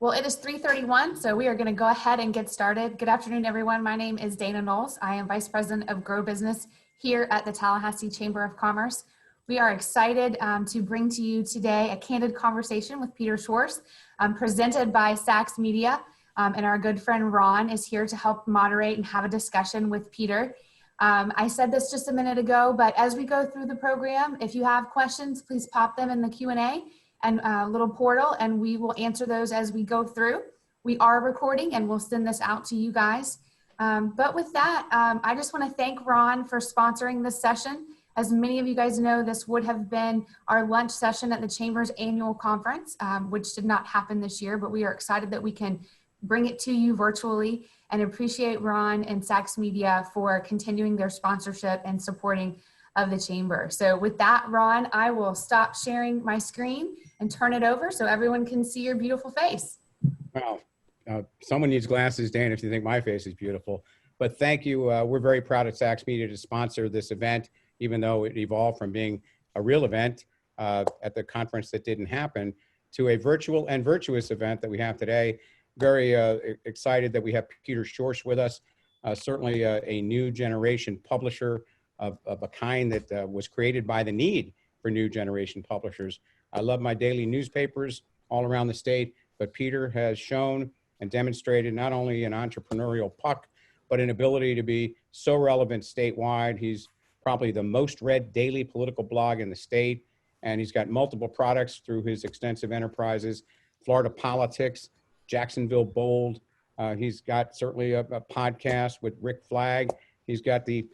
Well, it is 3:31, so we are going to go ahead and get started. Good afternoon, everyone. My name is Dana Knowles. I am Vice President of Grow Business here at the Tallahassee Chamber of Commerce. We are excited to bring to you today a candid conversation with Peter Schorsch, presented by Sachs Media, and our good friend Ron is here to help moderate and have a discussion with Peter. I said this just a minute ago, but as we go through the program, if you have questions, please pop them in the Q&A and little portal, and we will answer those as we go through. We are recording and we'll send this out to you guys. But with that, I just want to thank Ron for sponsoring this session. As many of you guys know, this would have been our lunch session at the Chamber's annual conference, which did not happen this year, but we are excited that we can bring it to you virtually, and appreciate Ron and Sachs Media for continuing their sponsorship and supporting of the Chamber. So with that, Ron, I will stop sharing my screen and turn it over so everyone can see your beautiful face. Wow. Someone needs glasses, Dan, if you think my face is beautiful. But thank you. We're very proud at Sachs Media to sponsor this event, even though it evolved from being a real event at the conference that didn't happen to a virtual and virtuous event that we have today. Very excited that we have Peter Schorsch with us, certainly a new generation publisher of a kind that was created by the need for new generation publishers. I love my daily newspapers all around the state, but Peter has shown and demonstrated not only an entrepreneurial puck, but an ability to be so relevant statewide. He's probably the most read daily political blog in the state, and he's got multiple products through his extensive enterprises, FloridaPolitics, Jacksonville Bold. He's got certainly a podcast with Rick Flagg. He's got the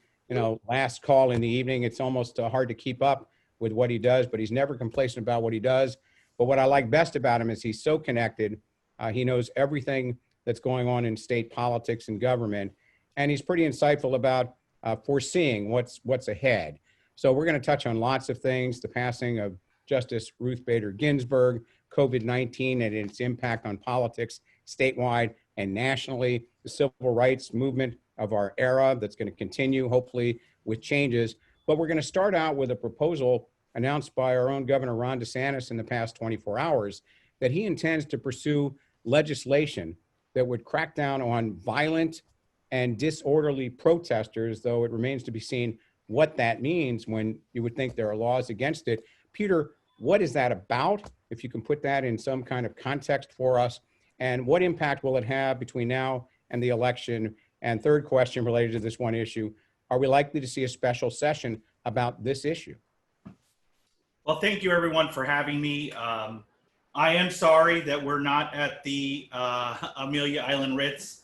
last call in the evening. It's almost hard to keep up with what he does, but he's never complacent about what he does. But what I like best about him is he's so connected. He knows everything that's going on in state politics and government, and he's pretty insightful about foreseeing what's ahead. So we're going to touch on lots of things: the passing of Justice Ruth Bader Ginsburg, COVID-19 and its impact on politics statewide and nationally, the civil rights movement of our era that's going to continue, hopefully, with changes. But we're going to start out with a proposal announced by our own Governor Ron DeSantis in the past 24 hours that he intends to pursue legislation that would crack down on violent and disorderly protesters, though it remains to be seen what that means when you would think there are laws against it. Peter, what is that about? If you can put that in some kind of context for us, and what impact will it have between now and the election? And third question related to this one issue, are we likely to see a special session about this issue? Well, thank you everyone for having me. I am sorry that we're not at the Amelia Island Ritz.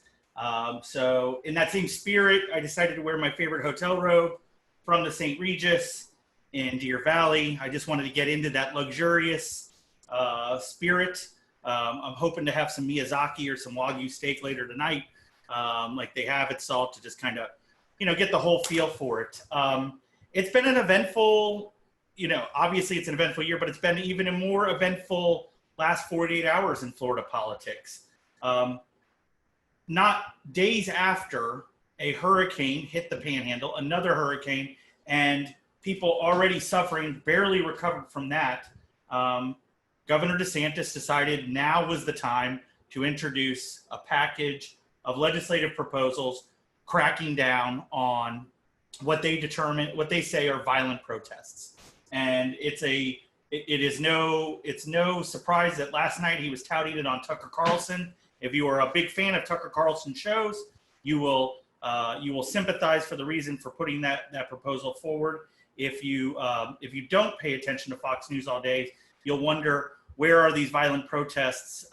So in that same spirit, I decided to wear my favorite hotel robe from the St. Regis in Deer Valley. I just wanted to get into that luxurious spirit. I'm hoping to have some Miyazaki or some Wagyu steak later tonight, like they have at Salt, to just kind of, get the whole feel for it. It's been an eventful, obviously it's an eventful year, but it's been even a more eventful last 48 hours in Florida politics. Not days after a hurricane hit the Panhandle, another hurricane, and people already suffering, barely recovered from that. Governor DeSantis decided now was the time to introduce a package of legislative proposals cracking down on what they say are violent protests. And it's no surprise that last night he was touting it on Tucker Carlson. If you are a big fan of Tucker Carlson shows, you will sympathize for the reason for putting that proposal forward. If you don't pay attention to Fox News all day, you'll wonder, where are these violent protests?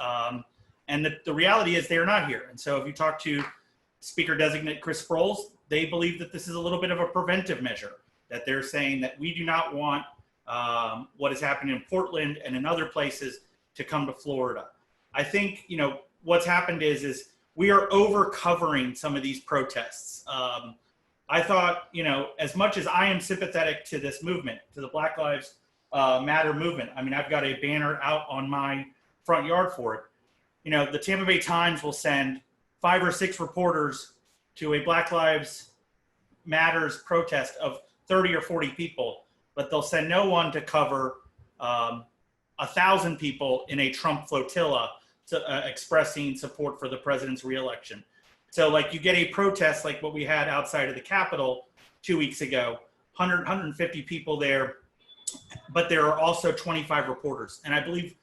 And the reality is they're not here. And so if you talk to Speaker-designate Chris Sproles, they believe that this is a little bit of a preventive measure, that they're saying that we do not want what is happening in Portland and in other places to come to Florida. I think, what's happened is we are over covering some of these protests. I thought, as much as I am sympathetic to this movement, to the Black Lives Matter movement, I mean, I've got a banner out on my front yard for it. The Tampa Bay Times will send 5 or 6 reporters to a Black Lives Matters protest of 30 or 40 people, but they'll send no one to cover 1,000 people in a Trump flotilla expressing support for the president's reelection. So like you get a protest like what we had outside of the Capitol 2 weeks ago, 150 people there, but there are also 25 reporters. And I believe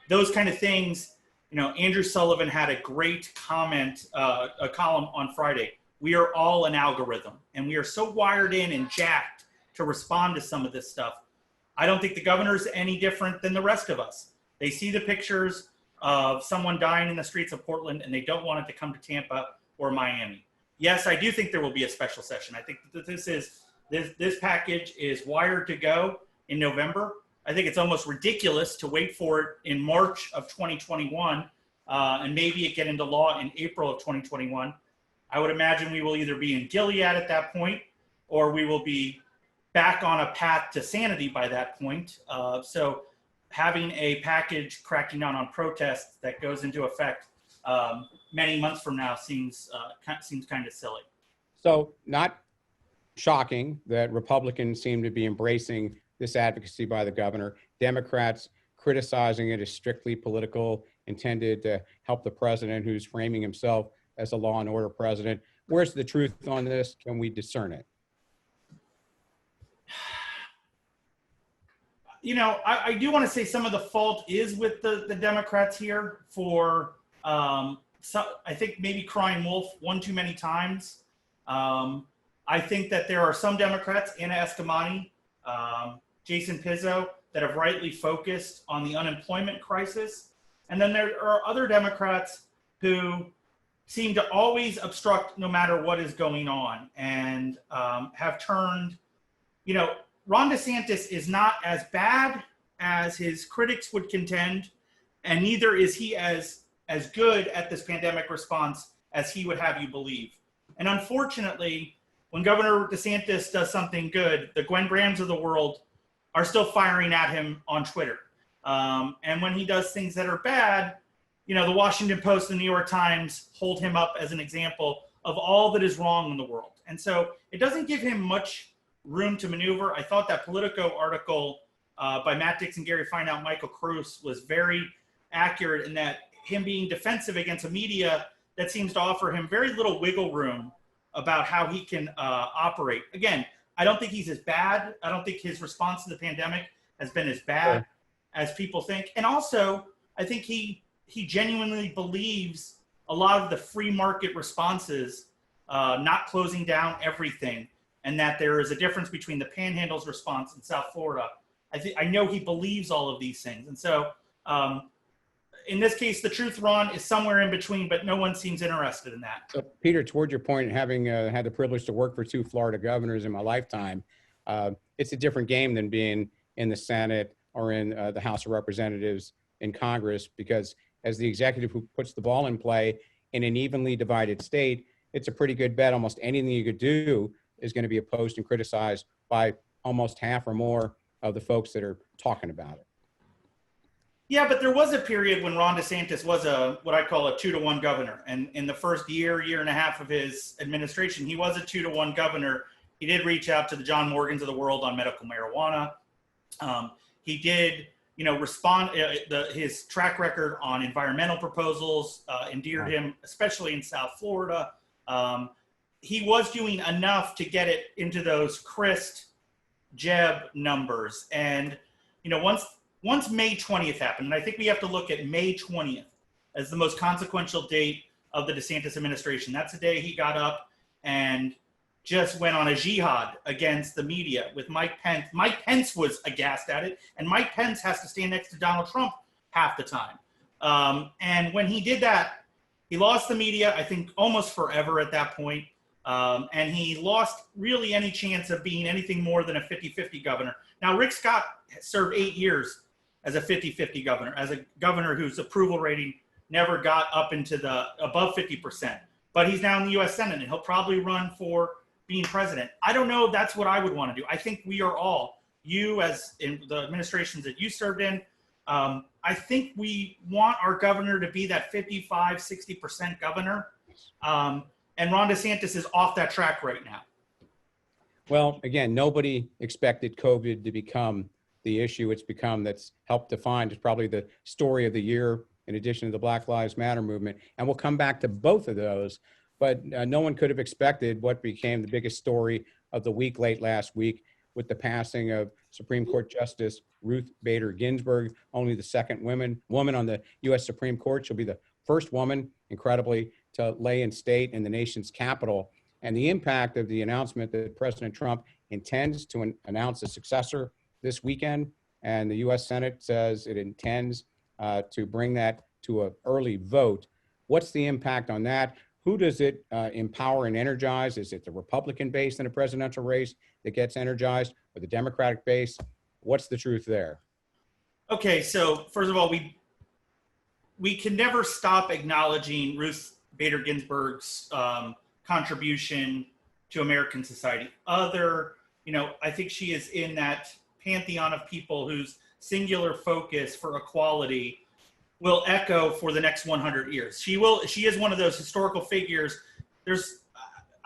those kind of things, Andrew Sullivan had a great comment, a column on Friday. We are all an algorithm, and we are so wired in and jacked to respond to some of this stuff. I don't think the governor's any different than the rest of us. They see the pictures of someone dying in the streets of Portland, and they don't want it to come to Tampa or Miami. Yes, I do think there will be a special session. I think that this package is wired to go in November. I think it's almost ridiculous to wait for it in March of 2021, and maybe it get into law in April of 2021. I would imagine we will either be in Gilead at that point, or we will be back on a path to sanity by that point. So having a package cracking down on protests that goes into effect many months from now seems kind of silly. So not shocking that Republicans seem to be embracing this advocacy by the governor. Democrats criticizing it as strictly political, intended to help the president who's framing himself as a law and order president. Where's the truth on this? Can we discern it? I do want to say some of the fault is with the Democrats here for, I think maybe crying wolf one too many times. I think that there are some Democrats, Anna Eskamani, Jason Pizzo, that have rightly focused on the unemployment crisis. And then there are other Democrats who seem to always obstruct no matter what is going on, and have turned, Ron DeSantis is not as bad as his critics would contend, and neither is he as good at this pandemic response as he would have you believe. And unfortunately, when Governor DeSantis does something good, the Gwen Grahams of the world are still firing at him on Twitter. And when he does things that are bad, the Washington Post and the New York Times hold him up as an example of all that is wrong in the world. And so it doesn't give him much room to maneuver. I thought that Politico article by Matt Dixon, Gary Fineout, Michael Cruz was very accurate in that him being defensive against a media that seems to offer him very little wiggle room about how he can operate. Again, I don't think he's as bad. I don't think his response to the pandemic has been as bad as people think. And also, I think he genuinely believes a lot of the free market responses, not closing down everything, and that there is a difference between the Panhandle's response in South Florida. I know he believes all of these things. And so in this case, the truth, Ron, is somewhere in between, but no one seems interested in that. So, Peter, toward your point, having had the privilege to work for 2 Florida governors in my lifetime, it's a different game than being in the Senate or in the House of Representatives in Congress, because as the executive who puts the ball in play in an evenly divided state, it's a pretty good bet almost anything you could do is going to be opposed and criticized by almost half or more of the folks that are talking about it. Yeah, but there was a period when Ron DeSantis was what I call a 2-to-1 governor. And in the first year and a half of his administration, he was a 2-to-1 governor. He did reach out to the John Morgans of the world on medical marijuana. He did, respond. His track record on environmental proposals endeared him, especially in South Florida. He was doing enough to get it into those Christ Jeb numbers. And, once May 20th happened, and I think we have to look at May 20th as the most consequential date of the DeSantis administration. That's the day he got up and just went on a jihad against the media with Mike Pence. Mike Pence was aghast at it, and Mike Pence has to stand next to Donald Trump half the time. And when he did that, he lost the media, I think, almost forever at that point. And he lost really any chance of being anything more than a 50-50 governor. Now, Rick Scott served 8 years as a 50-50 governor, as a governor whose approval rating never got up into the above 50%. But he's now in the U.S. Senate, and he'll probably run for being president. I don't know if that's what I would want to do. I think we are all, you as in the administrations that you served in, I think we want our governor to be that 55, 60% governor. And Ron DeSantis is off that track right now. Well, again, nobody expected COVID to become the issue it's become. That's helped define. It's probably the story of the year in addition to the Black Lives Matter movement. And we'll come back to both of those. But no one could have expected what became the biggest story of the week late last week with the passing of Supreme Court Justice Ruth Bader Ginsburg, only the second woman on the U.S. Supreme Court. She'll be the first woman, incredibly, to lay in state in the nation's capital. And the impact of the announcement that President Trump intends to announce a successor this weekend, and the U.S. Senate says it intends to bring that to an early vote. What's the impact on that? Who does it empower and energize? Is it the Republican base in a presidential race that gets energized, or the Democratic base? What's the truth there? Okay, so first of all, we can never stop acknowledging Ruth Bader Ginsburg's contribution to American society. I think she is in that pantheon of people whose singular focus for equality will echo for the next 100 years. She is one of those historical figures.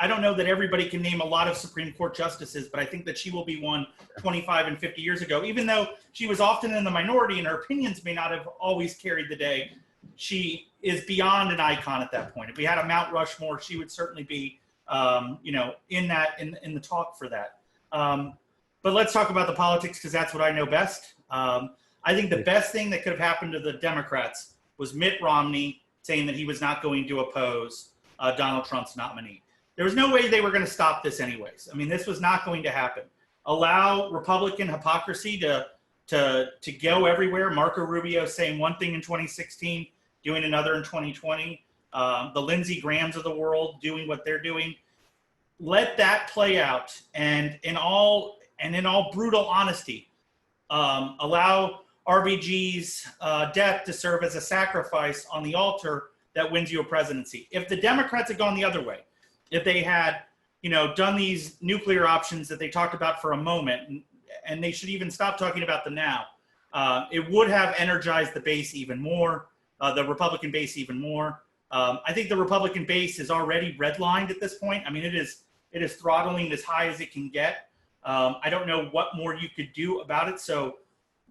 I don't know that everybody can name a lot of Supreme Court justices, but I think that she will be one 25 and 50 years ago. Even though she was often in the minority and her opinions may not have always carried the day, she is beyond an icon at that point. If we had a Mount Rushmore, she would certainly be, in the talk for that. But let's talk about the politics, because that's what I know best. I think the best thing that could have happened to the Democrats was Mitt Romney saying that he was not going to oppose Donald Trump's nominee. There was no way they were going to stop this anyways. I mean, this was not going to happen. Allow Republican hypocrisy to go everywhere. Marco Rubio saying one thing in 2016, doing another in 2020. The Lindsey Grahams of the world doing what they're doing. Let that play out, and in all brutal honesty, allow RBG's death to serve as a sacrifice on the altar that wins you a presidency. If the Democrats had gone the other way, if they had, done these nuclear options that they talked about for a moment, and they should even stop talking about them now, it would have energized the base even more, the Republican base even more. I think the Republican base is already redlined at this point. I mean, it is throttling as high as it can get. I don't know what more you could do about it. So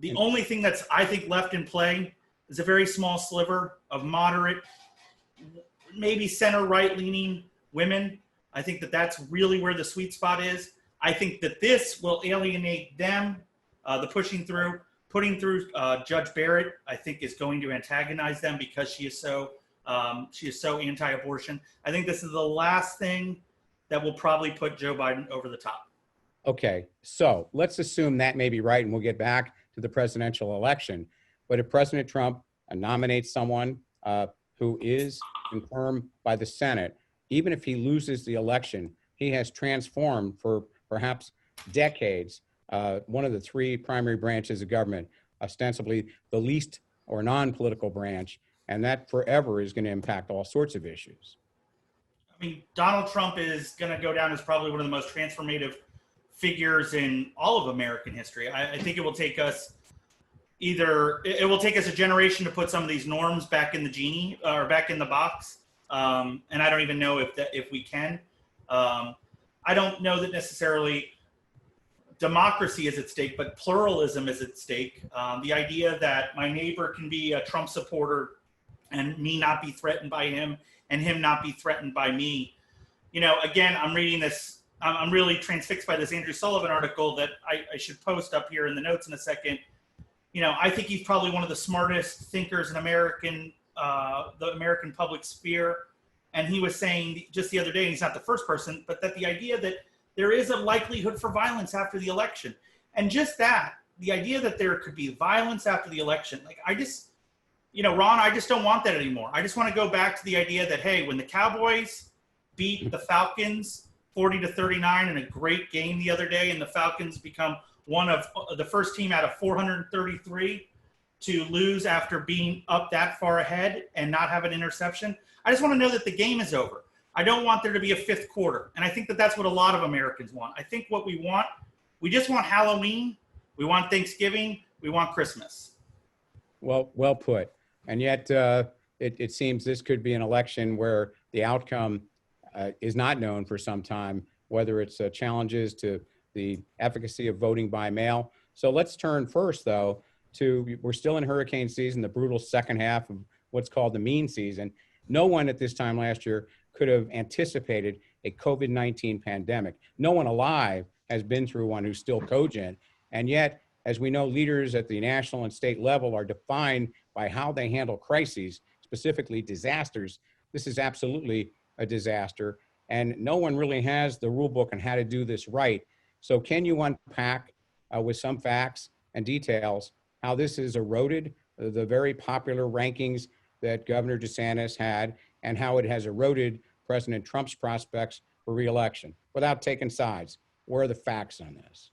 the only thing that's, I think, left in play is a very small sliver of moderate, maybe center right leaning women. I think that that's really where the sweet spot is. I think that this will alienate them. The putting through Judge Barrett, I think, is going to antagonize them because she is so anti-abortion. I think this is the last thing that will probably put Joe Biden over the top. Okay, so let's assume that may be right, and we'll get back to the presidential election. But if President Trump nominates someone who is confirmed by the Senate, even if he loses the election, he has transformed for perhaps decades one of the three primary branches of government, ostensibly the least or non-political branch, and that forever is going to impact all sorts of issues. I mean, Donald Trump is going to go down as probably one of the most transformative figures in all of American history. I think it will take us a generation to put some of these norms back in the genie or back in the box. And I don't even know if we can. I don't know that necessarily democracy is at stake, but pluralism is at stake. The idea that my neighbor can be a Trump supporter and me not be threatened by him and him not be threatened by me. Again, I'm reading this. I'm really transfixed by this Andrew Sullivan article that I should post up here in the notes in a second. I think he's probably one of the smartest thinkers in the American public sphere. And he was saying just the other day, and he's not the first person, but that the idea that there is a likelihood for violence after the election. And just that, the idea that there could be violence after the election, Ron, I just don't want that anymore. I just want to go back to the idea that, hey, when the Cowboys beat the Falcons 40-39 in a great game the other day, and the Falcons become one of the first team out of 433 to lose after being up that far ahead and not have an interception. I just want to know that the game is over. I don't want there to be a fifth quarter. And I think that that's what a lot of Americans want. I think what we just want Halloween, we want Thanksgiving, we want Christmas. Well put. And yet it seems this could be an election where the outcome is not known for some time, whether it's challenges to the efficacy of voting by mail. So let's turn first, though, we're still in hurricane season, the brutal second half what's called the mean season. No one at this time last year could have anticipated a COVID-19 pandemic. No one alive has been through one who's still cogent. And yet, as we know, leaders at the national and state level are defined by how they handle crises, specifically disasters. This is absolutely a disaster. And no one really has the rule book on how to do this right. So can you unpack with some facts and details how this has eroded the very popular rankings that Governor DeSantis had, and how it has eroded President Trump's prospects for re-election without taking sides? Where are the facts on this?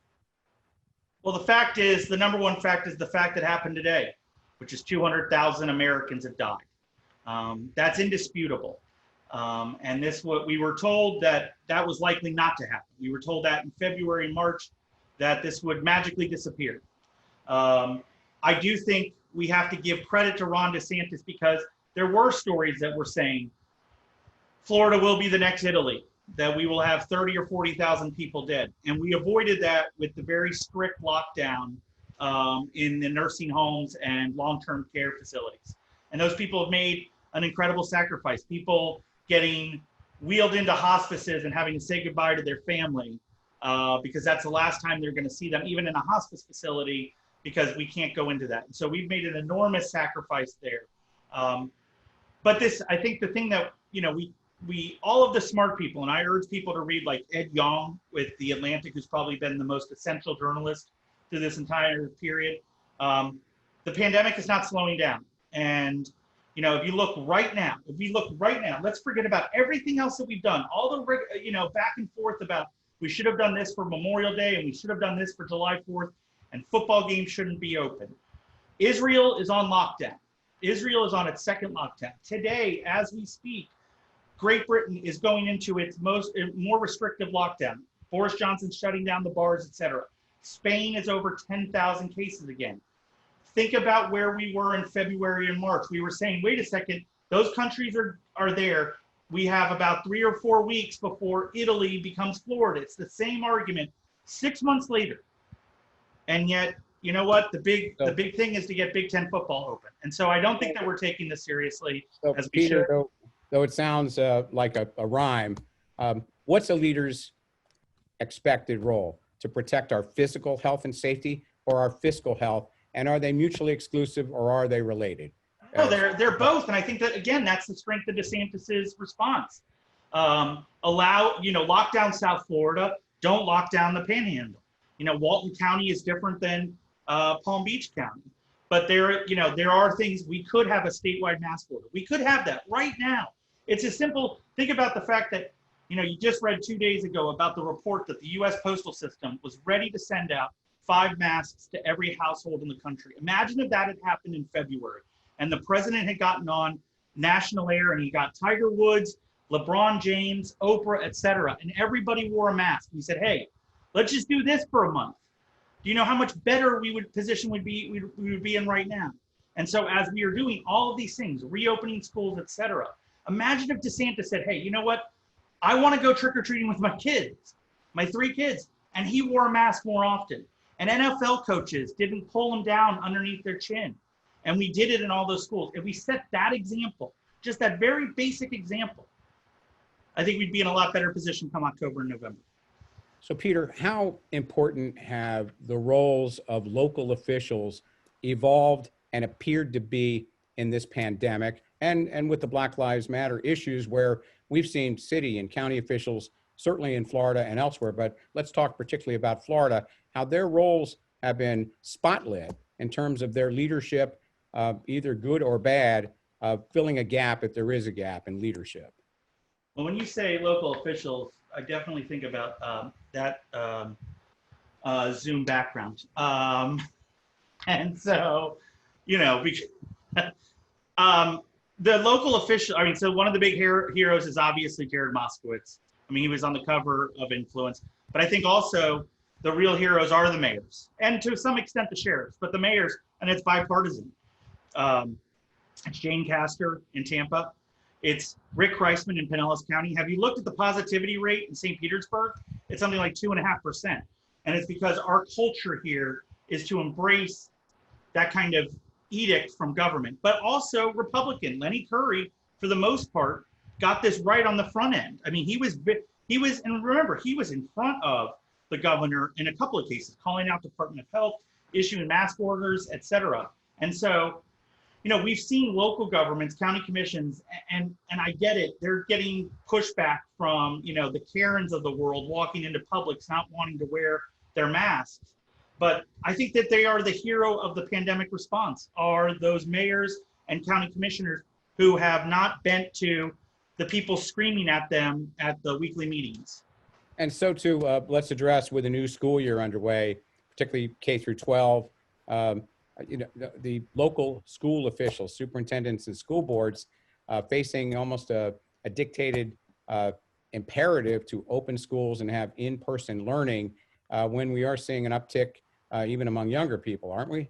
Well, the fact is, the number one fact is the fact that happened today, which is 200,000 Americans have died. That's indisputable. And this, what we were told that was likely not to happen. We were told that in February and March that this would magically disappear. I do think we have to give credit to Ron DeSantis, because there were stories that were saying Florida will be the next Italy, that we will have 30 or 40,000 people dead. And we avoided that with the very strict lockdown in the nursing homes and long-term care facilities. And those people have made an incredible sacrifice. People getting wheeled into hospices and having to say goodbye to their family because that's the last time they're going to see them, even in a hospice facility, because we can't go into that. And so we've made an enormous sacrifice there. But this, I think the thing that, we all of the smart people, and I urge people to read like Ed Yong with The Atlantic, who's probably been the most essential journalist through this entire period. The pandemic is not slowing down. And, if you look right now, let's forget about everything else that we've done, all the, back and forth about we should have done this for Memorial Day and we should have done this for July 4th, and football games shouldn't be open. Israel is on lockdown. Israel is on its second lockdown. Today, as we speak, Great Britain is going into its more restrictive lockdown. Boris Johnson's shutting down the bars, etc. Spain is over 10,000 cases again. Think about where we were in February and March. We were saying, wait a second, those countries are there. We have about 3 or 4 weeks before Italy becomes Florida. It's the same argument 6 months later. And yet, you know what? The big thing is to get Big Ten football open. And so I don't think that we're taking this seriously as we should. Though it sounds like a rhyme, what's a leader's expected role? To protect our physical health and safety, or our fiscal health? And are they mutually exclusive, or are they related? No, they're both. And I think that, again, that's the strength of DeSantis's response. Lock down South Florida, don't lock down the Panhandle. Walton County is different than Palm Beach County. But there are things, we could have a statewide mask order. We could have that right now. It's as simple, think about the fact that, you just read 2 days ago about the report that the US Postal System was ready to send out 5 masks to every household in the country. Imagine if that had happened in February and the president had gotten on national air and he got Tiger Woods, LeBron James, Oprah, etc., and everybody wore a mask. He said, hey, let's just do this for a month. Do you know how much better we would be in right now? And so as we are doing all of these things, reopening schools, etc., imagine if DeSantis said, hey, you know what? I want to go trick-or-treating with my kids, my 3 kids, and he wore a mask more often. And NFL coaches didn't pull them down underneath their chin. And we did it in all those schools. If we set that example, just that very basic example, I think we'd be in a lot better position come October and November. So Peter, how important have the roles of local officials evolved and appeared to be in this pandemic, and with the Black Lives Matter issues, where we've seen city and county officials, certainly in Florida and elsewhere, but let's talk particularly about Florida, how their roles have been spotlit in terms of their leadership, either good or bad, filling a gap if there is a gap in leadership. Well, when you say local officials, I definitely think about that Zoom background. And so, the local official, so one of the big heroes is obviously Jared Moskowitz. He was on the cover of Influence, but I think also the real heroes are the mayors, and to some extent the sheriffs, but the mayors, and it's bipartisan. It's Jane Castor in Tampa. It's Rick Kreisman in Pinellas County. Have you looked at the positivity rate in St. Petersburg? It's something like 2.5%. And it's because our culture here is to embrace that kind of edict from government, but also Republican. Lenny Curry, for the most part, got this right on the front end. I mean, he was, and remember, he was in front of the governor in a couple of cases, calling out Department of Health, issuing mask orders, et cetera. And so, you know, we've seen local governments, county commissions, and I get it. They're getting pushback from, you know, the Karens of the world walking into Publix, not wanting to wear their masks. But I think that they are the hero of the pandemic response, are those mayors and county commissioners who have not bent to the people screaming at them at the weekly meetings. And so too, let's address with a new school year underway, particularly K through 12, you know, the local school officials, superintendents and school boards facing almost a dictated imperative to open schools and have in-person learning when we are seeing an uptick even among younger people, aren't we?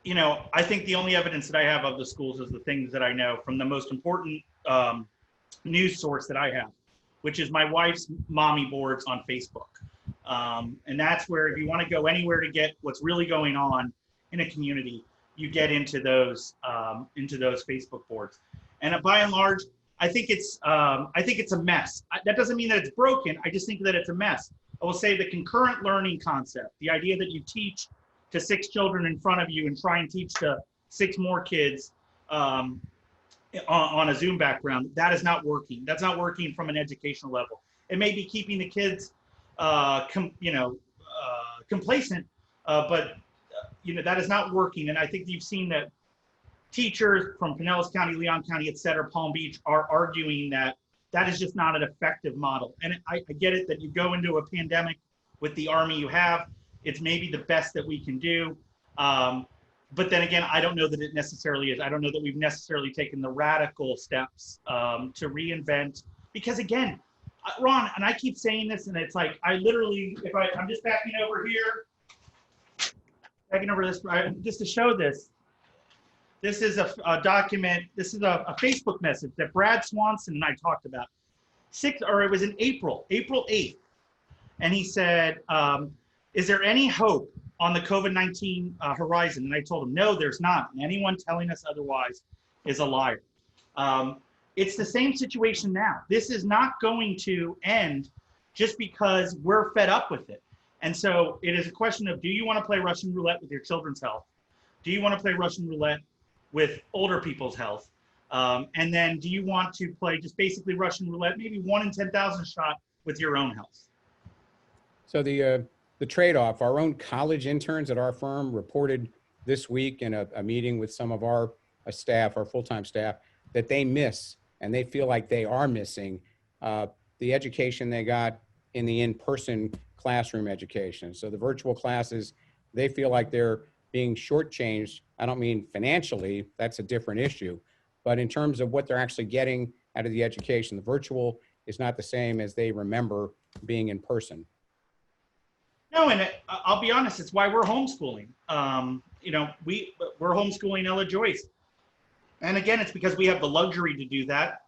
You know, I think the only evidence that I have of the schools is the things that I know from the most important news source that I have, which is my wife's mommy boards on Facebook. And that's where, if you want to go anywhere to get what's really going on in a community, you get into those Facebook boards. And by and large, I think it's a mess. That doesn't mean that it's broken. I just think that it's a mess. I will say the concurrent learning concept, the idea that you teach to 6 children in front of you and try and teach to 6 more kids on a Zoom background, that is not working. That's not working from an educational level. It may be keeping the kids complacent, but you know, that is not working. And I think you've seen that teachers from Pinellas County, Leon County, et cetera, Palm Beach, are arguing that that is just not an effective model. And I get it that you go into a pandemic with the army you have, it's maybe the best that we can do. But then again, I don't know that it necessarily is. I don't know that we've necessarily taken the radical steps to reinvent, because again, Ron, and I keep saying this, and it's like, I literally, I'm just backing over here, just to show this. This is a document, this is a Facebook message that Brad Swanson and I talked about. It was in April 8th. And he said, is there any hope on the COVID-19 horizon? And I told him, no, there's not. And anyone telling us otherwise is a liar. It's the same situation now. This is not going to end just because we're fed up with it. And so it is a question of, do you want to play Russian roulette with your children's health? Do you want to play Russian roulette with older people's health? And then do you want to play just basically Russian roulette, maybe 1 in 10,000 shot with your own health? So the trade-off, our own college interns at our firm reported this week in a meeting with some of our staff, our full-time staff, that they miss, and they feel like they are missing the education they got in the in-person classroom education. So the virtual classes, they feel like they're being shortchanged. I don't mean financially, that's a different issue, but in terms of what they're actually getting out of the education, the virtual is not the same as they remember being in person. No, and I'll be honest, it's why we're homeschooling. You know, we're homeschooling Ella Joyce. And again, it's because we have the luxury to do that.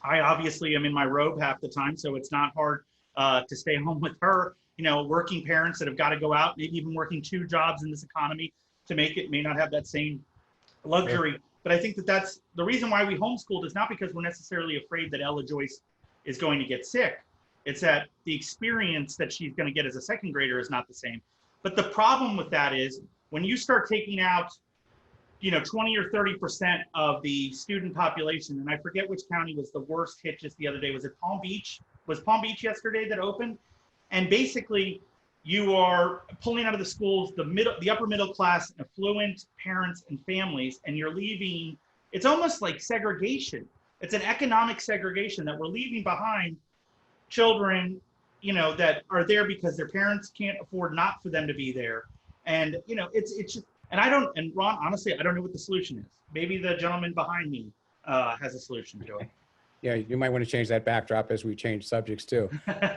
I obviously am in my robe half the time, so it's not hard to stay home with her. You know, working parents that have got to go out, maybe even working 2 jobs in this economy to make it, may not have that same luxury. Sure. But I think that that's the reason why we homeschooled, is not because we're necessarily afraid that Ella Joyce is going to get sick. It's that the experience that she's going to get as a 2nd grader is not the same. But the problem with that is when you start taking out, you know, 20 or 30% of the student population, and I forget which county was the worst hit just the other day. Was it Palm Beach? Was Palm Beach yesterday that opened? And basically, you are pulling out of the schools the upper middle class, affluent parents and families, and you're leaving. It's almost like segregation. It's an economic segregation that we're leaving behind children, you know, that are there because their parents can't afford not for them to be there. And, you know, it's just, and Ron, honestly, I don't know what the solution is. Maybe the gentleman behind me has a solution to it. Yeah, you might want to change that backdrop as we change subjects too.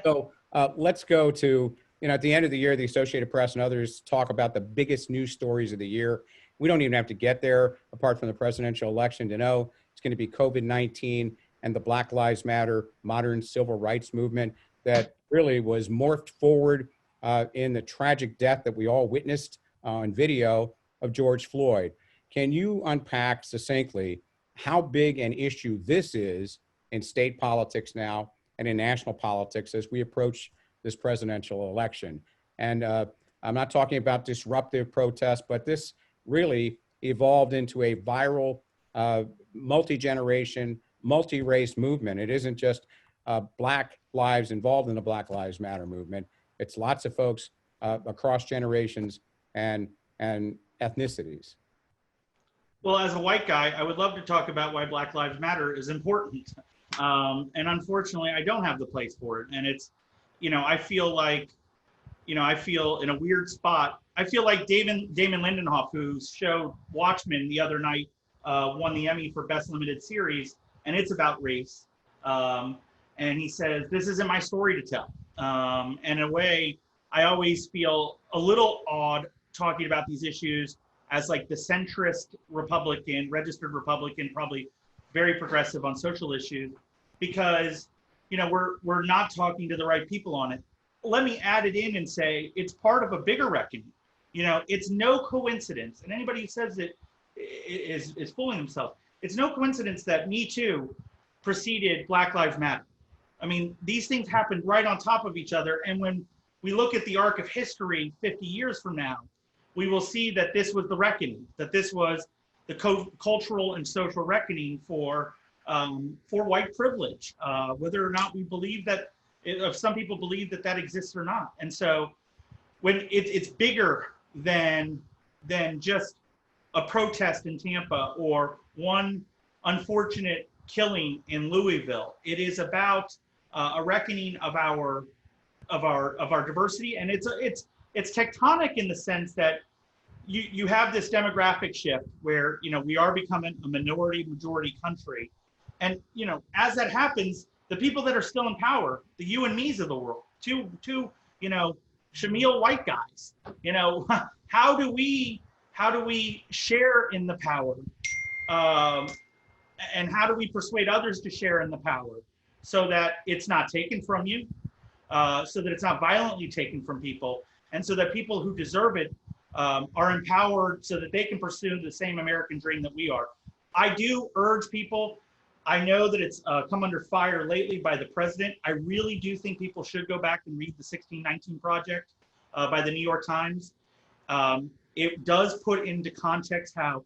So let's go to, you know, at the end of the year, the Associated Press and others talk about the biggest news stories of the year. We don't even have to get there, apart from the presidential election, to know it's going to be COVID-19 and the Black Lives Matter modern civil rights movement that really was morphed forward in the tragic death that we all witnessed on video of George Floyd. Can you unpack succinctly how big an issue this is in state politics now and in national politics as we approach this presidential election? And I'm not talking about disruptive protests, but this really evolved into a viral, multi-generation, multi-race movement. It isn't just Black lives involved in the Black Lives Matter movement. It's lots of folks across generations and ethnicities. Well, as a white guy, I would love to talk about why Black Lives Matter is important. And unfortunately, I don't have the place for it. And it's, I feel like, I feel in a weird spot. I feel like Damon Lindenhoff, whose show Watchmen the other night won the Emmy for Best Limited Series, and it's about race. And he says, this isn't my story to tell. And in a way, I always feel a little odd talking about these issues as like the centrist Republican, registered Republican, probably very progressive on social issues, because we're not talking to the right people on it. Let me add it in and say it's part of a bigger reckoning. It's no coincidence, and anybody who says it is fooling themselves. It's no coincidence that Me Too preceded Black Lives Matter. I mean, these things happened right on top of each other, and when we look at the arc of history 50 years from now, we will see that this was the reckoning, that this was the cultural and social reckoning for white privilege, whether or not we believe that, if some people believe that exists or not. And so when it's bigger than just a protest in Tampa or one unfortunate killing in Louisville. It is about a reckoning of our diversity, and it's tectonic in the sense that you have this demographic shift where we are becoming a majority country, and as that happens, the people that are still in power, the you and me's of the world, two Shamil white guys, how do we share in the power, and how do we persuade others to share in the power so that it's not taken from you, so that it's not violently taken from people, and so that people who deserve it are empowered so that they can pursue the same American dream that we are. I do urge people. I know that it's come under fire lately by the president. I really do think people should go back and read the 1619 Project by the New York Times. It does put into context how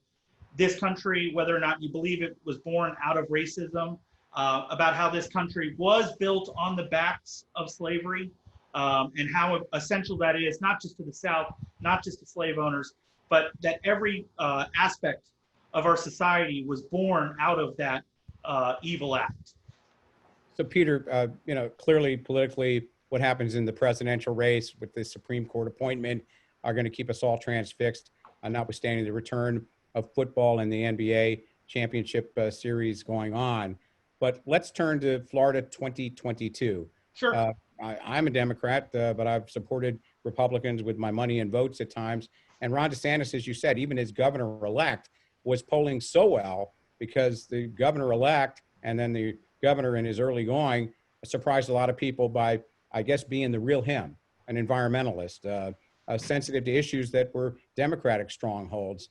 this country, whether or not you believe it was born out of racism, about how this country was built on the backs of slavery, and how essential that is, not just to the South, not just to slave owners, but that every aspect of our society was born out of that evil act. So Peter, clearly politically, what happens in the presidential race with the Supreme Court appointment are going to keep us all transfixed, notwithstanding the return of football and the NBA championship series going on. But let's turn to Florida 2022. Sure. I'm a Democrat, but I've supported Republicans with my money and votes at times. And Ron DeSantis, as you said, even as governor-elect, was polling so well because the governor-elect and then the governor in his early going surprised a lot of people by, I guess, being the real him, an environmentalist, sensitive to issues that were Democratic strongholds.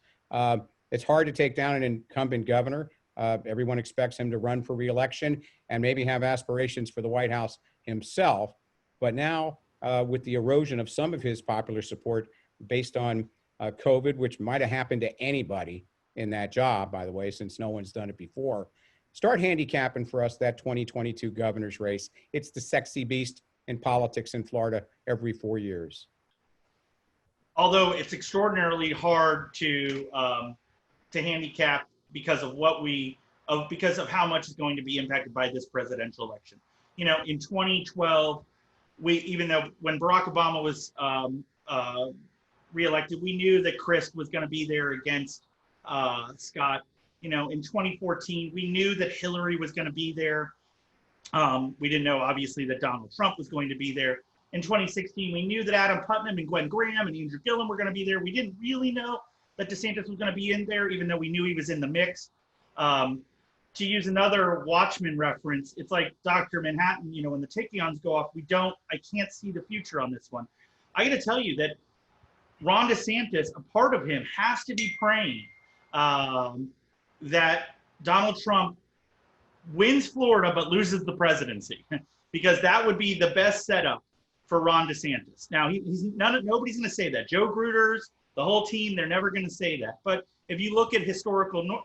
It's hard to take down an incumbent governor. Everyone expects him to run for re-election and maybe have aspirations for the White House himself. But now, with the erosion of some of his popular support based on COVID, which might have happened to anybody in that job, by the way, since no one's done it before, start handicapping for us that 2022 governor's race. It's the sexy beast in politics in Florida every 4 years. Although it's extraordinarily hard to handicap because of because of how much is going to be impacted by this presidential election. In 2012, even though when Barack Obama was reelected, we knew that Chris was going to be there against Scott. In 2014, we knew that Hillary was going to be there. We didn't know, obviously, that Donald Trump was going to be there. In 2016, we knew that Adam Putnam and Gwen Graham and Andrew Gillum were going to be there. We didn't really know that DeSantis was going to be in there, even though we knew he was in the mix. To use another Watchmen reference, it's like Dr. Manhattan, when the tachyons go off, I can't see the future on this one. I got to tell you that Ron DeSantis, a part of him, has to be praying that Donald Trump wins Florida but loses the presidency, because that would be the best setup for Ron DeSantis. Now, nobody's going to say that. Joe Gruters, the whole team, they're never going to say that. But if you look at historical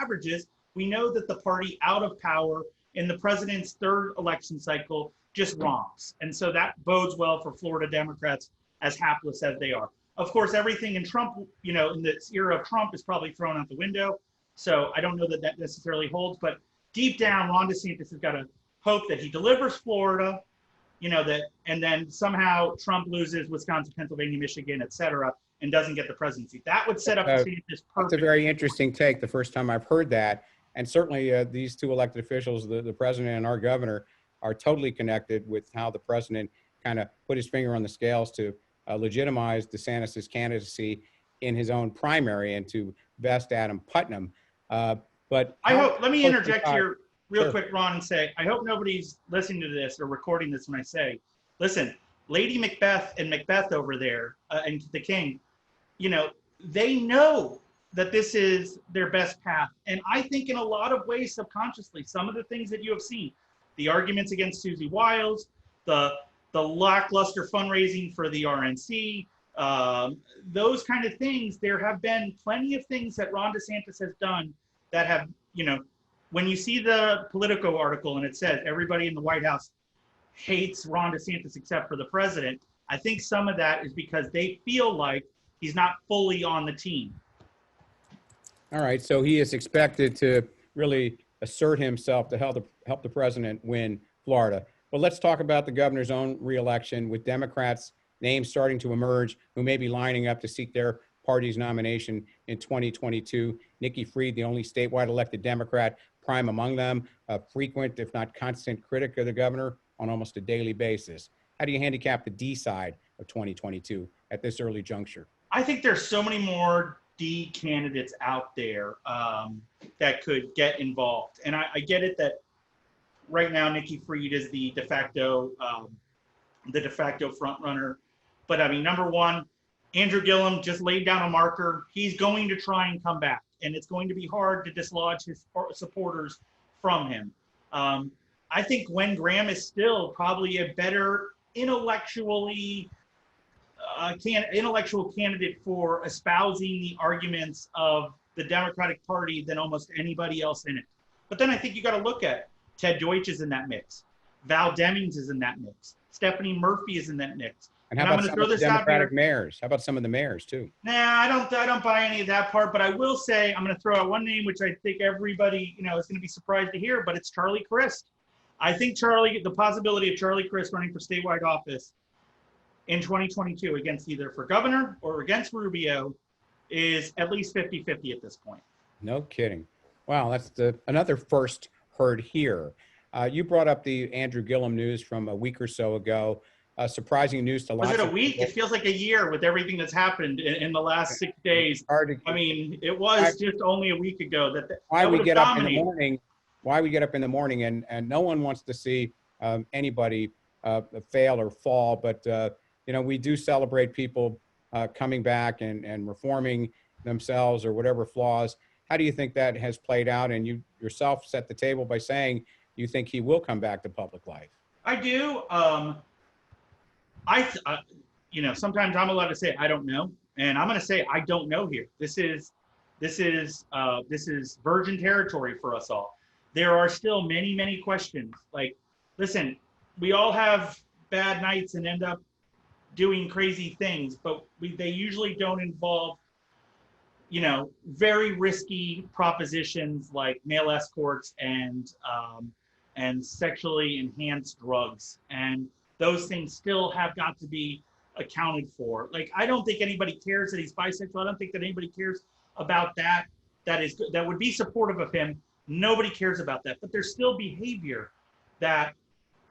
averages, we know that the party out of power in the president's third election cycle just wrongs. And so that bodes well for Florida Democrats, as hapless as they are. Of course, everything in Trump, in this era of Trump is probably thrown out the window. So I don't know that that necessarily holds, but deep down, Ron DeSantis has got to hope that he delivers Florida, and then somehow Trump loses Wisconsin, Pennsylvania, Michigan, et cetera, and doesn't get the presidency. That would set up DeSantis perfect. That's a very interesting take. The first time I've heard that. And certainly these two elected officials, the president and our governor, are totally connected with how the president kind of put his finger on the scales to legitimize DeSantis' candidacy in his own primary and to vest Adam Putnam. But let me interject here real Sure. quick, Ron, and say, I hope nobody's listening to this or recording this when I say, listen, Lady Macbeth and Macbeth over there and the king, they know that this is their best path. And I think in a lot of ways, subconsciously, some of the things that you have seen, the arguments against Susie Wiles, the lackluster fundraising for the RNC, those kind of things, there have been plenty of things that Ron DeSantis has done that have, when you see the Politico article and it says everybody in the White House hates Ron DeSantis except for the president, I think some of that is because they feel like he's not fully on the team. All right, so he is expected to really assert himself to help the president win Florida. But let's talk about the governor's own reelection, with Democrats' names starting to emerge who may be lining up to seek their party's nomination in 2022. Nikki Fried, the only statewide elected Democrat, prime among them, a frequent, if not constant, critic of the governor on almost a daily basis. How do you handicap the D side of 2022 at this early juncture? I think there's so many more D candidates out there that could get involved. And I get it that right now Nikki Fried is the de facto front runner. But I mean, number one, Andrew Gillum just laid down a marker. He's going to try and come back, and it's going to be hard to dislodge his supporters from him. I think Gwen Graham is still probably a better intellectual candidate for espousing the arguments of the Democratic Party than almost anybody else in it. But then I think you got to look at Ted Deutsch is in that mix. Val Demings is in that mix. Stephanie Murphy is in that mix. And how about some of the Democratic mayors? How about some of the mayors too? Nah, I don't buy any of that part. But I will say, I'm going to throw out one name, which I think everybody, is going to be surprised to hear. But it's Charlie Crist. I think the possibility of Charlie Crist running for statewide office in 2022 against either for governor or against Rubio is at least 50-50 at this point. No kidding. Wow, that's another first heard here. You brought up the Andrew Gillum news from a week or so ago. Surprising news to lots of people. Was it a week? It feels like a year with everything that's happened in the last 6 days. I mean, it was just only a week ago why we get up in the morning. Why we get up in the morning and no one wants to see anybody fail or fall, but we do celebrate people coming back and reforming themselves or whatever flaws. How do you think that has played out? And you yourself set the table by saying you think he will come back to public life. I do. Sometimes I'm allowed to say I don't know, and I'm going to say I don't know here. This is virgin territory for us all. There are still many, many questions. Like, listen, we all have bad nights and end up doing crazy things, but they usually don't involve, very risky propositions like male escorts and sexually enhanced drugs. And those things still have got to be accounted for. Like, I don't think anybody cares that he's bisexual. I don't think that anybody cares about that. That would be supportive of him. Nobody cares about that. But there's still behavior that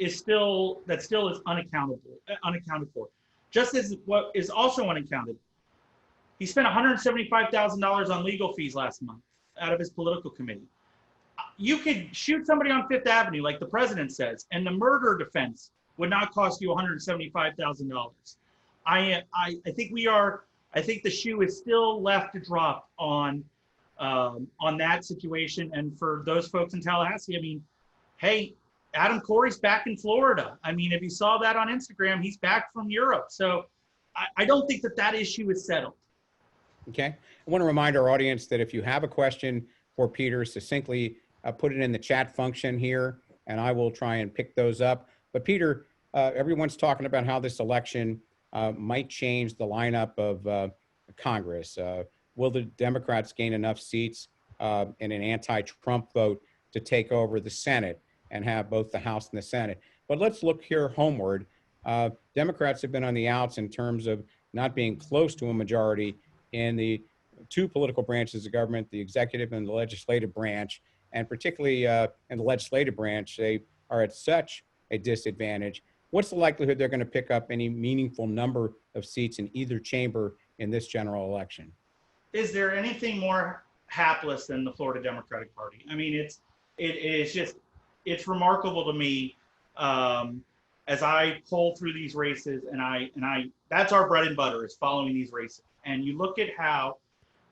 still is unaccounted for. Just as what is also unaccounted, he spent $175,000 on legal fees last month out of his political committee. You could shoot somebody on Fifth Avenue, like the president says, and the murder defense would not cost you $175,000. I think we are I think the shoe is still left to drop on that situation. And for those folks in Tallahassee, I mean, hey, Adam Corey's back in Florida. I mean, if you saw that on Instagram, he's back from Europe. So I don't think that issue is settled. Okay. I want to remind our audience that if you have a question for Peter, succinctly put it in the chat function here, and I will try and pick those up. But Peter, everyone's talking about how this election might change the lineup of Congress. Will the Democrats gain enough seats in an anti-Trump vote to take over the Senate and have both the House and the Senate? But let's look here homeward. Democrats have been on the outs in terms of not being close to a majority in the two political branches of government, the executive and the legislative branch, and particularly in the legislative branch, they are at such a disadvantage. What's the likelihood they're going to pick up any meaningful number of seats in either chamber in this general election? Is there anything more hapless than the Florida Democratic Party? I mean, it's remarkable to me as I poll through these races, and that's our bread and butter, is following these races. And you look at how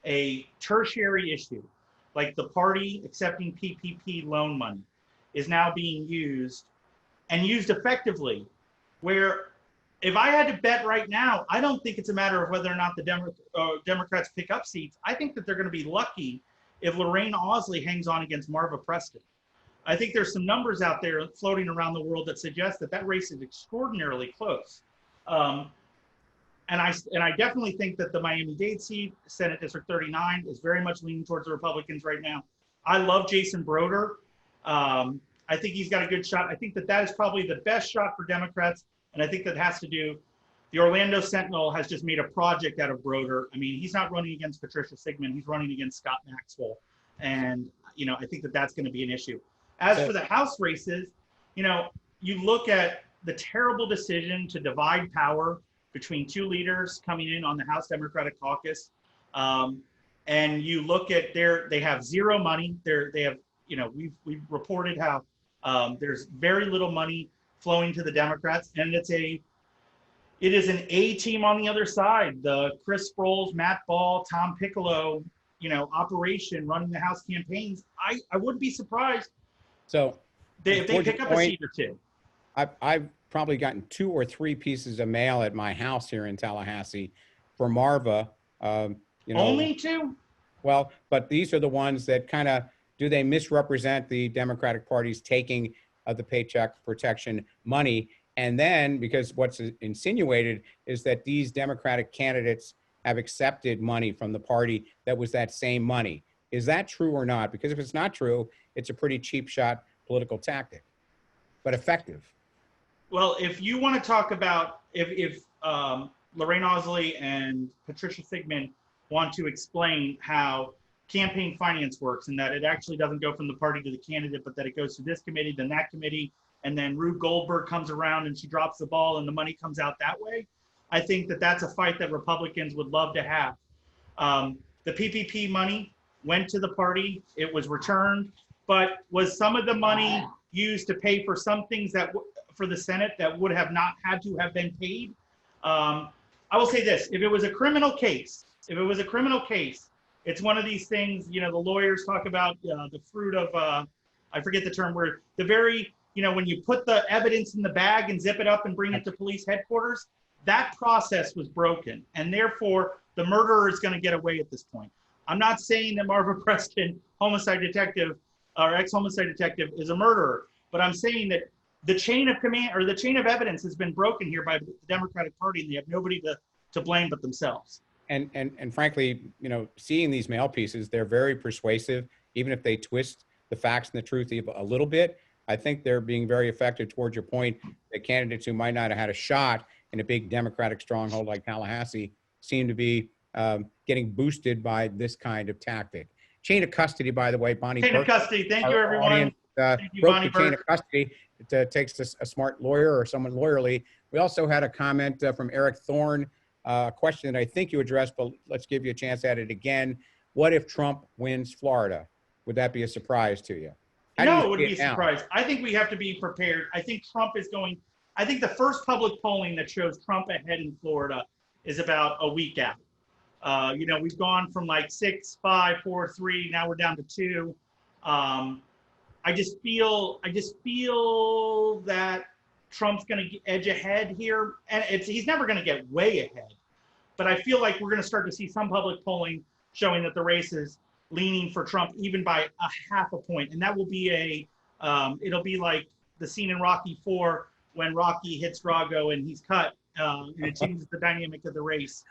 a tertiary issue, like the party accepting PPP loan money, is now being used and used effectively, where if I had to bet right now, I don't think it's a matter of whether or not the Democrats pick up seats. I think that they're going to be lucky if Lorraine Ausley hangs on against Marva Preston. I think there's some numbers out there floating around the world that suggest that race is extraordinarily close. And I definitely think that the Miami-Dade seat, Senate District 39, is very much leaning towards the Republicans right now. I love Jason Broder. I think he's got a good shot. I think that is probably the best shot for Democrats. And I think that has to do, the Orlando Sentinel has just made a project out of Broder. I mean, he's not running against Patricia Sigmund. He's running against Scott Maxwell. And, I think that that's going to be an issue. As for the House races, you look at the terrible decision to divide power between two leaders coming in on the House Democratic Caucus. And you look at they have zero money. They have, we've reported how there's very little money flowing to the Democrats, and it is an A team on the other side. The Chris Sproles, Matt Ball, Tom Piccolo, operation running the House campaigns. I wouldn't be surprised. So if they pick up a seat or two. I've probably gotten 2 or 3 pieces of mail at my house here in Tallahassee for Marva. Only 2? Well, but these are the ones that do they misrepresent the Democratic Party's taking of the Paycheck Protection money? And then, because what's insinuated is that these Democratic candidates have accepted money from the party that was that same money. Is that true or not? Because if it's not true, it's a pretty cheap shot political tactic, but effective. Well, if you want to talk about if Lorraine Ausley and Patricia Sigmund want to explain how campaign finance works and that it actually doesn't go from the party to the candidate, but that it goes to this committee, then that committee, and then Rube Goldberg comes around and she drops the ball and the money comes out that way, I think that that's a fight that Republicans would love to have. The PPP money went to the party, it was returned, but was some of the money used to pay for some things that for the Senate that would have not had to have been paid? I will say this, if it was a criminal case, it's one of these things, the lawyers talk about the fruit of, I forget the term, where the very, when you put the evidence in the bag and zip it up and bring it to police headquarters, that process was broken. And therefore, the murderer is going to get away at this point. I'm not saying that Marva Preston, homicide detective, or ex-homicide detective, is a murderer, but I'm saying that the chain of command or the chain of evidence has been broken here by the Democratic Party, and they have nobody to blame but themselves. And frankly, seeing these mail pieces, they're very persuasive, even if they twist the facts and the truth a little bit. I think they're being very effective towards your point that candidates who might not have had a shot in a big Democratic stronghold like Tallahassee seem to be getting boosted by this kind of tactic. Chain of custody, by the way, Bonnie Chain Burke, of custody. Thank you, everyone. Audience, Thank you, broke Bonnie the chain Burke. of custody. It takes a smart lawyer or someone lawyerly. We also had a comment from Eric Thorne, a question that I think you addressed, but let's give you a chance at it again. What if Trump wins Florida? Would that be a surprise to you? No, it would be a surprise. I think we have to be prepared. I think I think the first public polling that shows Trump ahead in Florida is about a week out. We've gone from like 6, 5, 4, 3. Now we're down to 2. I just feel that Trump's going to edge ahead here, and he's never going to get way ahead. But I feel like we're going to start to see some public polling showing that the race is leaning for Trump, even by a half a point, and that will be it'll be like the scene in Rocky IV when Rocky hits Drago and he's cut, and it changes the dynamic of the race.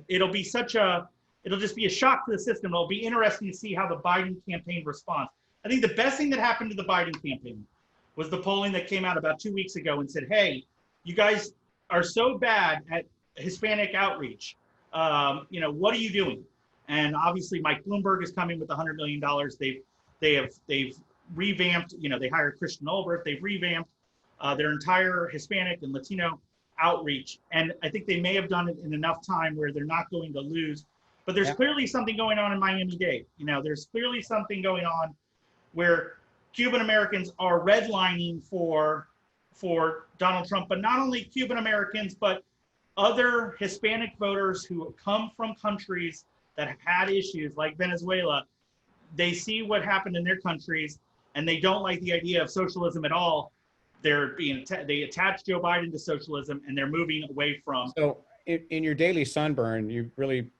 It'll just be a shock to the system. It'll be interesting to see how the Biden campaign responds. I think the best thing that happened to the Biden campaign was the polling that came out about 2 weeks ago and said, hey, you guys are so bad at Hispanic outreach. What are you doing? And obviously Mike Bloomberg is coming with $100 million. They've revamped, they hired Christian Olbert. They've revamped their entire Hispanic and Latino outreach. And I think they may have done it in enough time where they're not going to lose. But there's clearly something going on in Miami-Dade. There's clearly something going on where Cuban Americans are redlining for Donald Trump, but not only Cuban Americans, but other Hispanic voters who come from countries that have had issues like Venezuela. They see what happened in their countries and they don't like the idea of socialism at all. They attach Joe Biden to socialism and they're moving away from. So in your daily Sunburn, you really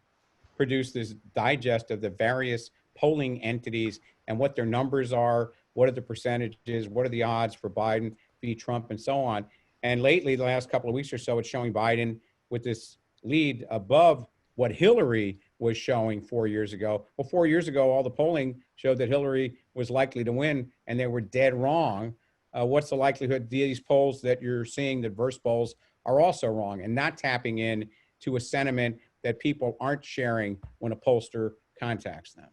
produce this digest of the various polling entities and what their numbers are, what are the percentages, what are the odds for Biden v. Trump, and so on. And lately, the last couple of weeks or so, it's showing Biden with this lead above what Hillary was showing 4 years ago. Well, 4 years ago, all the polling showed that Hillary was likely to win, and they were dead wrong. What's the likelihood these polls that you're seeing, the verse polls, are also wrong and not tapping in to a sentiment that people aren't sharing when a pollster contacts them?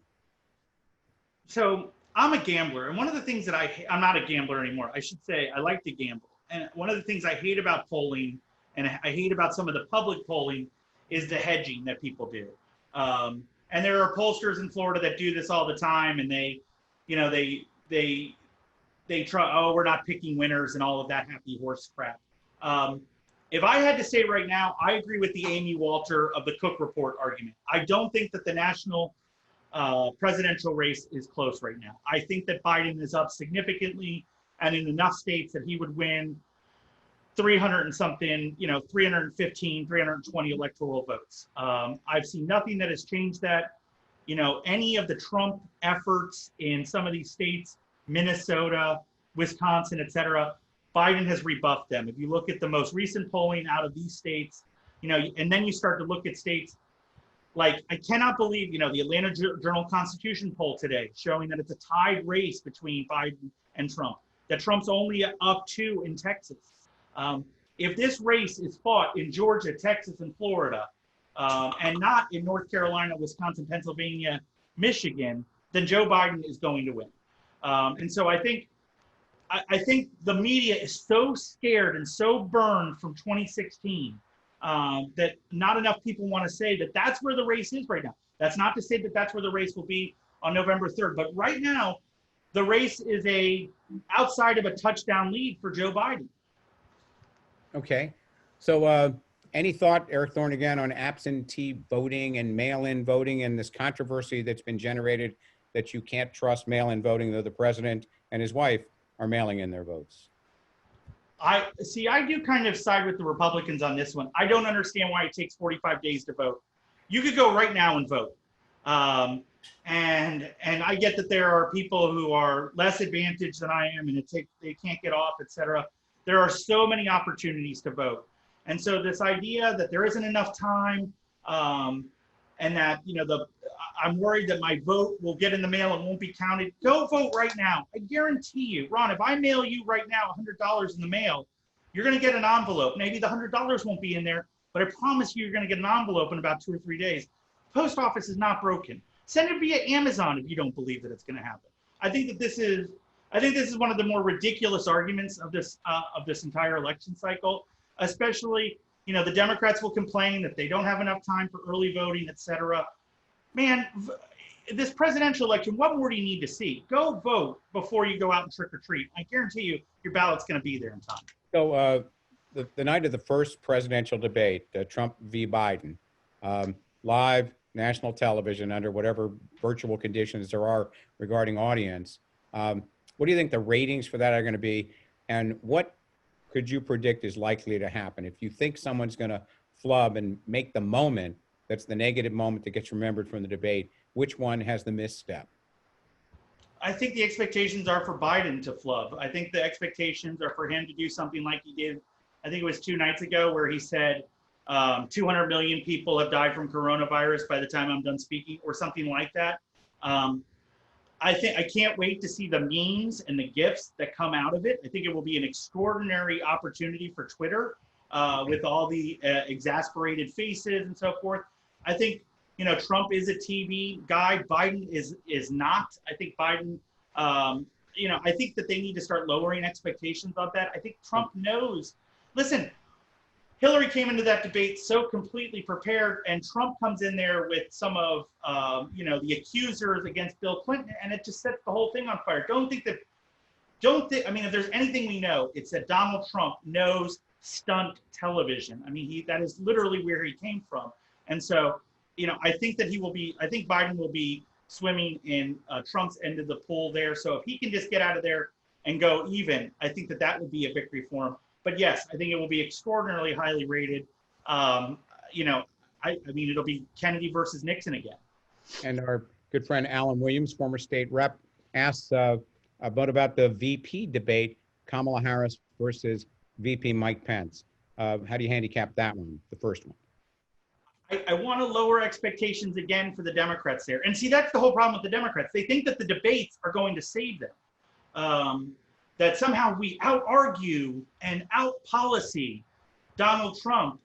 So I'm a gambler, and one of the things that I'm not a gambler anymore. I should say I like to gamble. And one of the things I hate about polling, and I hate about some of the public polling, is the hedging that people do. And there are pollsters in Florida that do this all the time, and they try, oh, we're not picking winners and all of that happy horse crap. If I had to say right now, I agree with the Amy Walter of the Cook Report argument. I don't think that the national presidential race is close right now. I think that Biden is up significantly and in enough states that he would win 300 and something, 315, 320 electoral votes. I've seen nothing that has changed that. Any of the Trump efforts in some of these states, Minnesota, Wisconsin, et cetera, Biden has rebuffed them. If you look at the most recent polling out of these states, and then you start to look at states like, I cannot believe, the Atlanta Journal-Constitution poll today showing that it's a tied race between Biden and Trump, that Trump's only up 2 in Texas. If this race is fought in Georgia, Texas, and Florida, and not in North Carolina, Wisconsin, Pennsylvania, Michigan, then Joe Biden is going to win. And so I think the media is so scared and so burned from 2016 that not enough people want to say that that's where the race is right now. That's not to say that that's where the race will be on November 3rd. But right now, the race is outside of a touchdown lead for Joe Biden. Okay. So any thought, Eric Thorne, again, on absentee voting and mail-in voting and this controversy that's been generated that you can't trust mail-in voting, though the president and his wife are mailing in their votes? I do kind of side with the Republicans on this one. I don't understand why it takes 45 days to vote. You could go right now and vote. And I get that there are people who are less advantaged than I am and they can't get off, et cetera. There are so many opportunities to vote. And so this idea that there isn't enough time and that, I'm worried that my vote will get in the mail and won't be counted. Go vote right now. I guarantee you, Ron, if I mail you right now $100 in the mail, you're going to get an envelope. Maybe the $100 won't be in there, but I promise you, you're going to get an envelope in about 2 or 3 days. Post office is not broken. Send it via Amazon if you don't believe that it's going to happen. I think this is one of the more ridiculous arguments of this entire election cycle, especially, the Democrats will complain that they don't have enough time for early voting, et cetera. Man, this presidential election, what more do you need to see? Go vote before you go out and trick or treat. I guarantee you, your ballot's going to be there in time. So the night of the first presidential debate, Trump v. Biden, live national television under whatever virtual conditions there are regarding audience. What do you think the ratings for that are going to be? And what could you predict is likely to happen? If you think someone's going to flub and make the moment that's the negative moment that gets remembered from the debate, which one has the misstep? I think the expectations are for Biden to flub. I think the expectations are for him to do something like he did, I think it was 2 nights ago, where he said 200 million people have died from coronavirus by the time I'm done speaking, or something like that. I can't wait to see the memes and the GIFs that come out of it. I think it will be an extraordinary opportunity for Twitter with all the exasperated faces and so forth. I think, you know, Trump is a TV guy. Biden is not. I think Biden, you know, I think that they need to start lowering expectations of that. I think Trump knows. Listen, Hillary came into that debate so completely prepared, and Trump comes in there with some of, you know, the accusers against Bill Clinton, and it just sets the whole thing on fire. I mean, if there's anything we know, it's that Donald Trump knows stunt television. I mean, that is literally where he came from. And so, you know, I think Biden will be swimming in Trump's end of the pool there. So if he can just get out of there and go even, I think that would be a victory for him. But yes, I think it will be extraordinarily highly rated. You know, I mean, it'll be Kennedy versus Nixon again. And our good friend Alan Williams, former state rep, asks about the VP debate, Kamala Harris versus VP Mike Pence. How do you handicap that one, the first one? I want to lower expectations again for the Democrats there. And see, that's the whole problem with the Democrats. They think that the debates are going to save them. That somehow we out-argue and out-policy Donald Trump,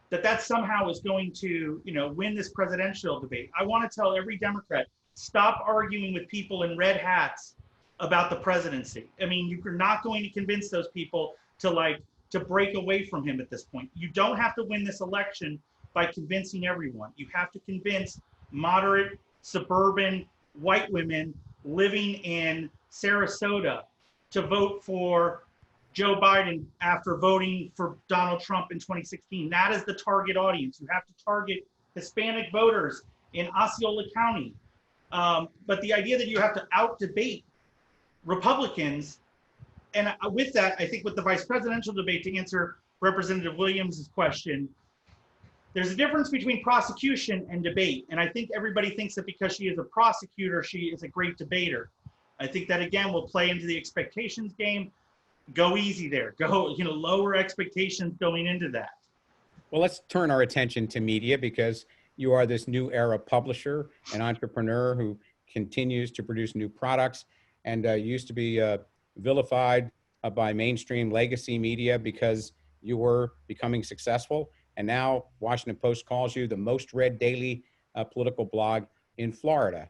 that somehow is going to, you know, win this presidential debate. I want to tell every Democrat, stop arguing with people in red hats about the presidency. I mean, you're not going to convince those people to break away from him at this point. You don't have to win this election by convincing everyone. You have to convince moderate, suburban, white women living in Sarasota to vote for Joe Biden after voting for Donald Trump in 2016. That is the target audience. You have to target Hispanic voters in Osceola County. But the idea that you have to out-debate Republicans, and with that, I think with the vice presidential debate, to answer Representative Williams' question, there's a difference between prosecution and debate. And I think everybody thinks that because she is a prosecutor, she is a great debater. I think that, again, will play into the expectations game. Go easy there. Go, you know, lower expectations going into that. Well, let's turn our attention to media, because you are this new era publisher, an entrepreneur who continues to produce new products, and used to be vilified by mainstream legacy media because you were becoming successful. And now Washington Post calls you the most read daily political blog in Florida.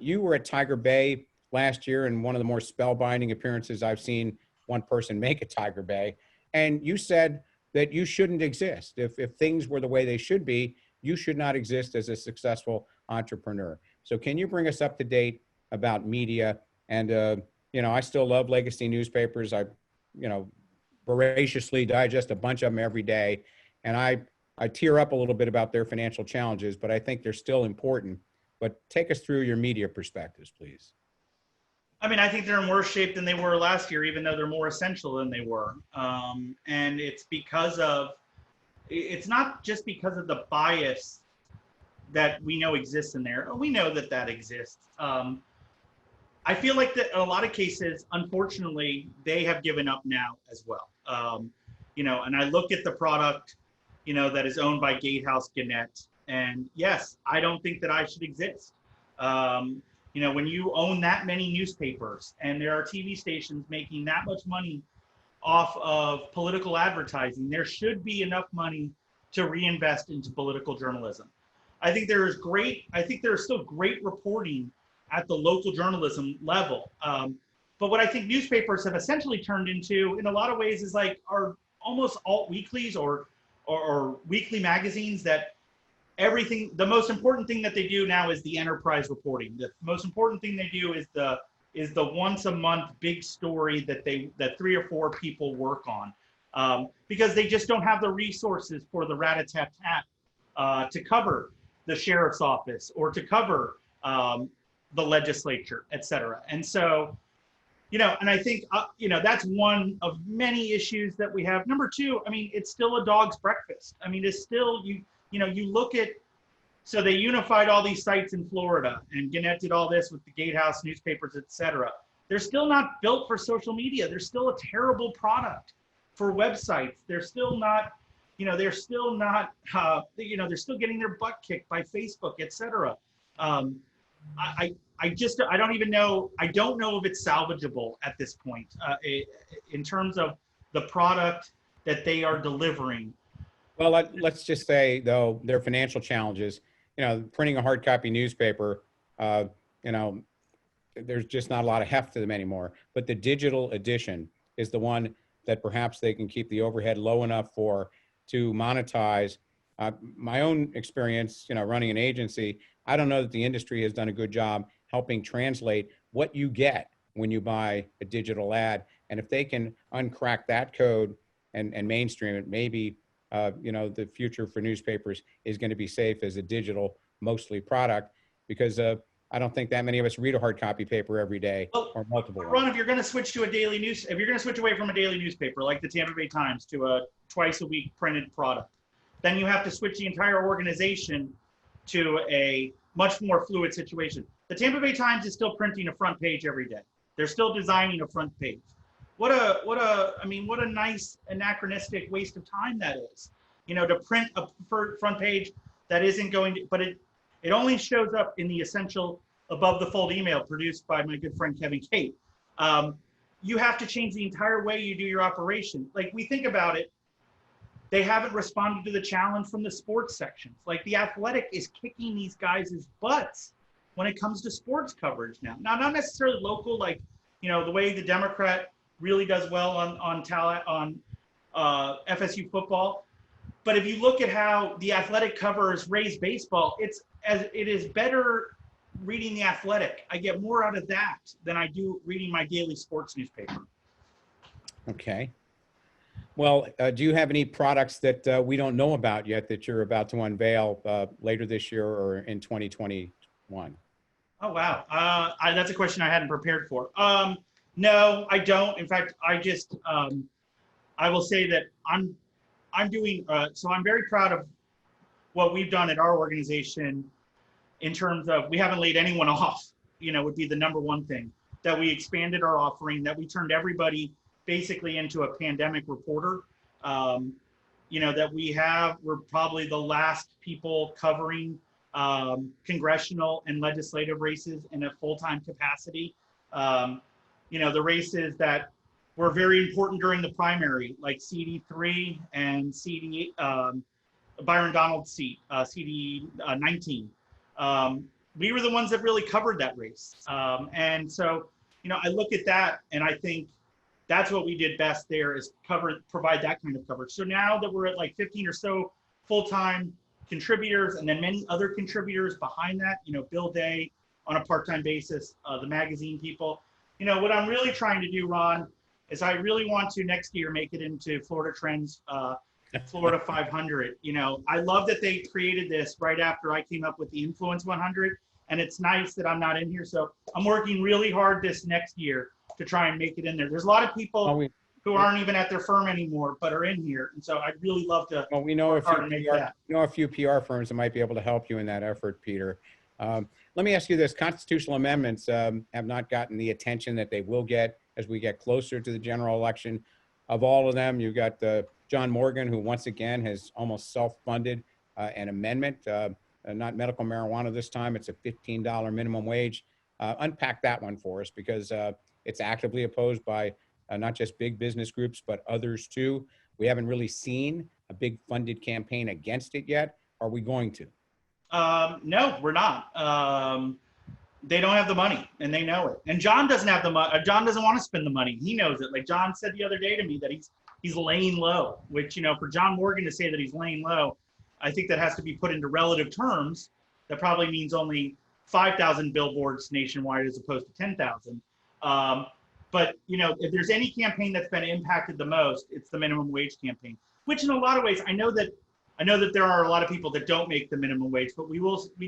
You were at Tiger Bay last year in one of the more spellbinding appearances I've seen one person make at Tiger Bay. And you said that you shouldn't exist. If things were the way they should be, you should not exist as a successful entrepreneur. So can you bring us up to date about media? And, you know, I still love legacy newspapers. I, you know, voraciously digest a bunch of them every day. And I tear up a little bit about their financial challenges, but I think they're still important. But take us through your media perspectives, please. I mean, I think they're in worse shape than they were last year, even though they're more essential than they were. And it's not just because of the bias that we know exists in there. We know that exists. I feel like that in a lot of cases, unfortunately, they have given up now as well. You know, and I look at the product, you know, that is owned by Gatehouse Gannett, and yes, I don't think that I should exist. You know, when you own that many newspapers and there are TV stations making that much money off of political advertising, there should be enough money to reinvest into political journalism. I think there is still great reporting at the local journalism level. But what I think newspapers have essentially turned into, in a lot of ways, is like are almost alt weeklies or weekly magazines that the most important thing that they do now is the enterprise reporting. The most important thing they do is the once a month big story that 3 or 4 people work on, because they just don't have the resources for the rat-a-tat-tat to cover the sheriff's office or to cover the legislature, et cetera. And so, and I think, that's one of many issues that we have. Number two, I mean, it's still a dog's breakfast. I mean, it's still, you look at, so they unified all these sites in Florida, and Gannett did all this with the Gatehouse newspapers, et cetera. They're still not built for social media. They're still a terrible product for websites. They're still not, they're still getting their butt kicked by Facebook, et cetera. I don't even know. I don't know if it's salvageable at this point in terms of the product that they are delivering. Well, let's just say, though, their financial challenges, printing a hard copy newspaper, there's just not a lot of heft to them anymore. But the digital edition is the one that perhaps they can keep the overhead low enough for to monetize. My own experience, running an agency, I don't know that the industry has done a good job helping translate what you get when you buy a digital ad. And if they can uncrack that code and mainstream it, maybe the future for newspapers is going to be safe as a digital mostly product, because I don't think that many of us read a hard copy paper every day or multiple. Ron, if you're going to switch to if you're going to switch away from a daily newspaper like the Tampa Bay Times to a twice a week printed product, then you have to switch the entire organization to a much more fluid situation. The Tampa Bay Times is still printing a front page every day. They're still designing a front page. What a nice anachronistic waste of time that is. To print a front page that isn't going to, but it only shows up in the essential above the fold email produced by my good friend Kevin Kate. You have to change the entire way you do your operation. Like, we think about it, they haven't responded to the challenge from the sports sections. Like, The Athletic is kicking these guys' butts when it comes to sports coverage now. Now, not necessarily local, like, the way the Democrat really does well on FSU football. But if you look at how The Athletic covers Rays baseball, it is better reading The Athletic. I get more out of that than I do reading my daily sports newspaper. Okay. Well, do you have any products that we don't know about yet that you're about to unveil later this year or in 2021? Oh, wow. That's a question I hadn't prepared for. No, I don't. In fact, I will say that I'm doing, so I'm very proud of what we've done at our organization in terms of, we haven't laid anyone off, would be the number one thing, that we expanded our offering, that we turned everybody basically into a pandemic reporter, that we're probably the last people covering congressional and legislative races in a full-time capacity. The races that were very important during the primary, like CD3 and CD, Byron Donald's seat, CD19. We were the ones that really covered that race. And so, I look at that and I think that's what we did best there, is provide that kind of coverage. So now that we're at like 15 or so full-time contributors, and then many other contributors behind that, Bill Day on a part-time basis, the magazine people, what I'm really trying to do, Ron, is I really want to next year make it into Florida Trends, Florida 500. I love that they created this right after I came up with the Influence 100, and it's nice that I'm not in here. So I'm working really hard this next year to try and make it in there. There's a lot of people who aren't even at their firm anymore, but are in here. And so I'd really love to. Well, we know a few PR firms that might be able to help you in that effort, Peter. Let me ask you this. Constitutional amendments have not gotten the attention that they will get as we get closer to the general election. Of all of them, you've got John Morgan, who once again has almost self-funded an amendment, not medical marijuana this time. It's a $15 minimum wage. Unpack that one for us, because it's actively opposed by not just big business groups, but others too. We haven't really seen a big funded campaign against it yet. Are we going to? No, we're not. They don't have the money, and they know it. And John doesn't have the money. John doesn't want to spend the money. He knows it. Like John said the other day to me that he's laying low, which, for John Morgan to say that he's laying low, I think that has to be put into relative terms. That probably means only 5,000 billboards nationwide as opposed to 10,000. But, if there's any campaign that's been impacted the most, it's the minimum wage campaign, which in a lot of ways, I know that I know that there are a lot of people that don't make the minimum wage, but we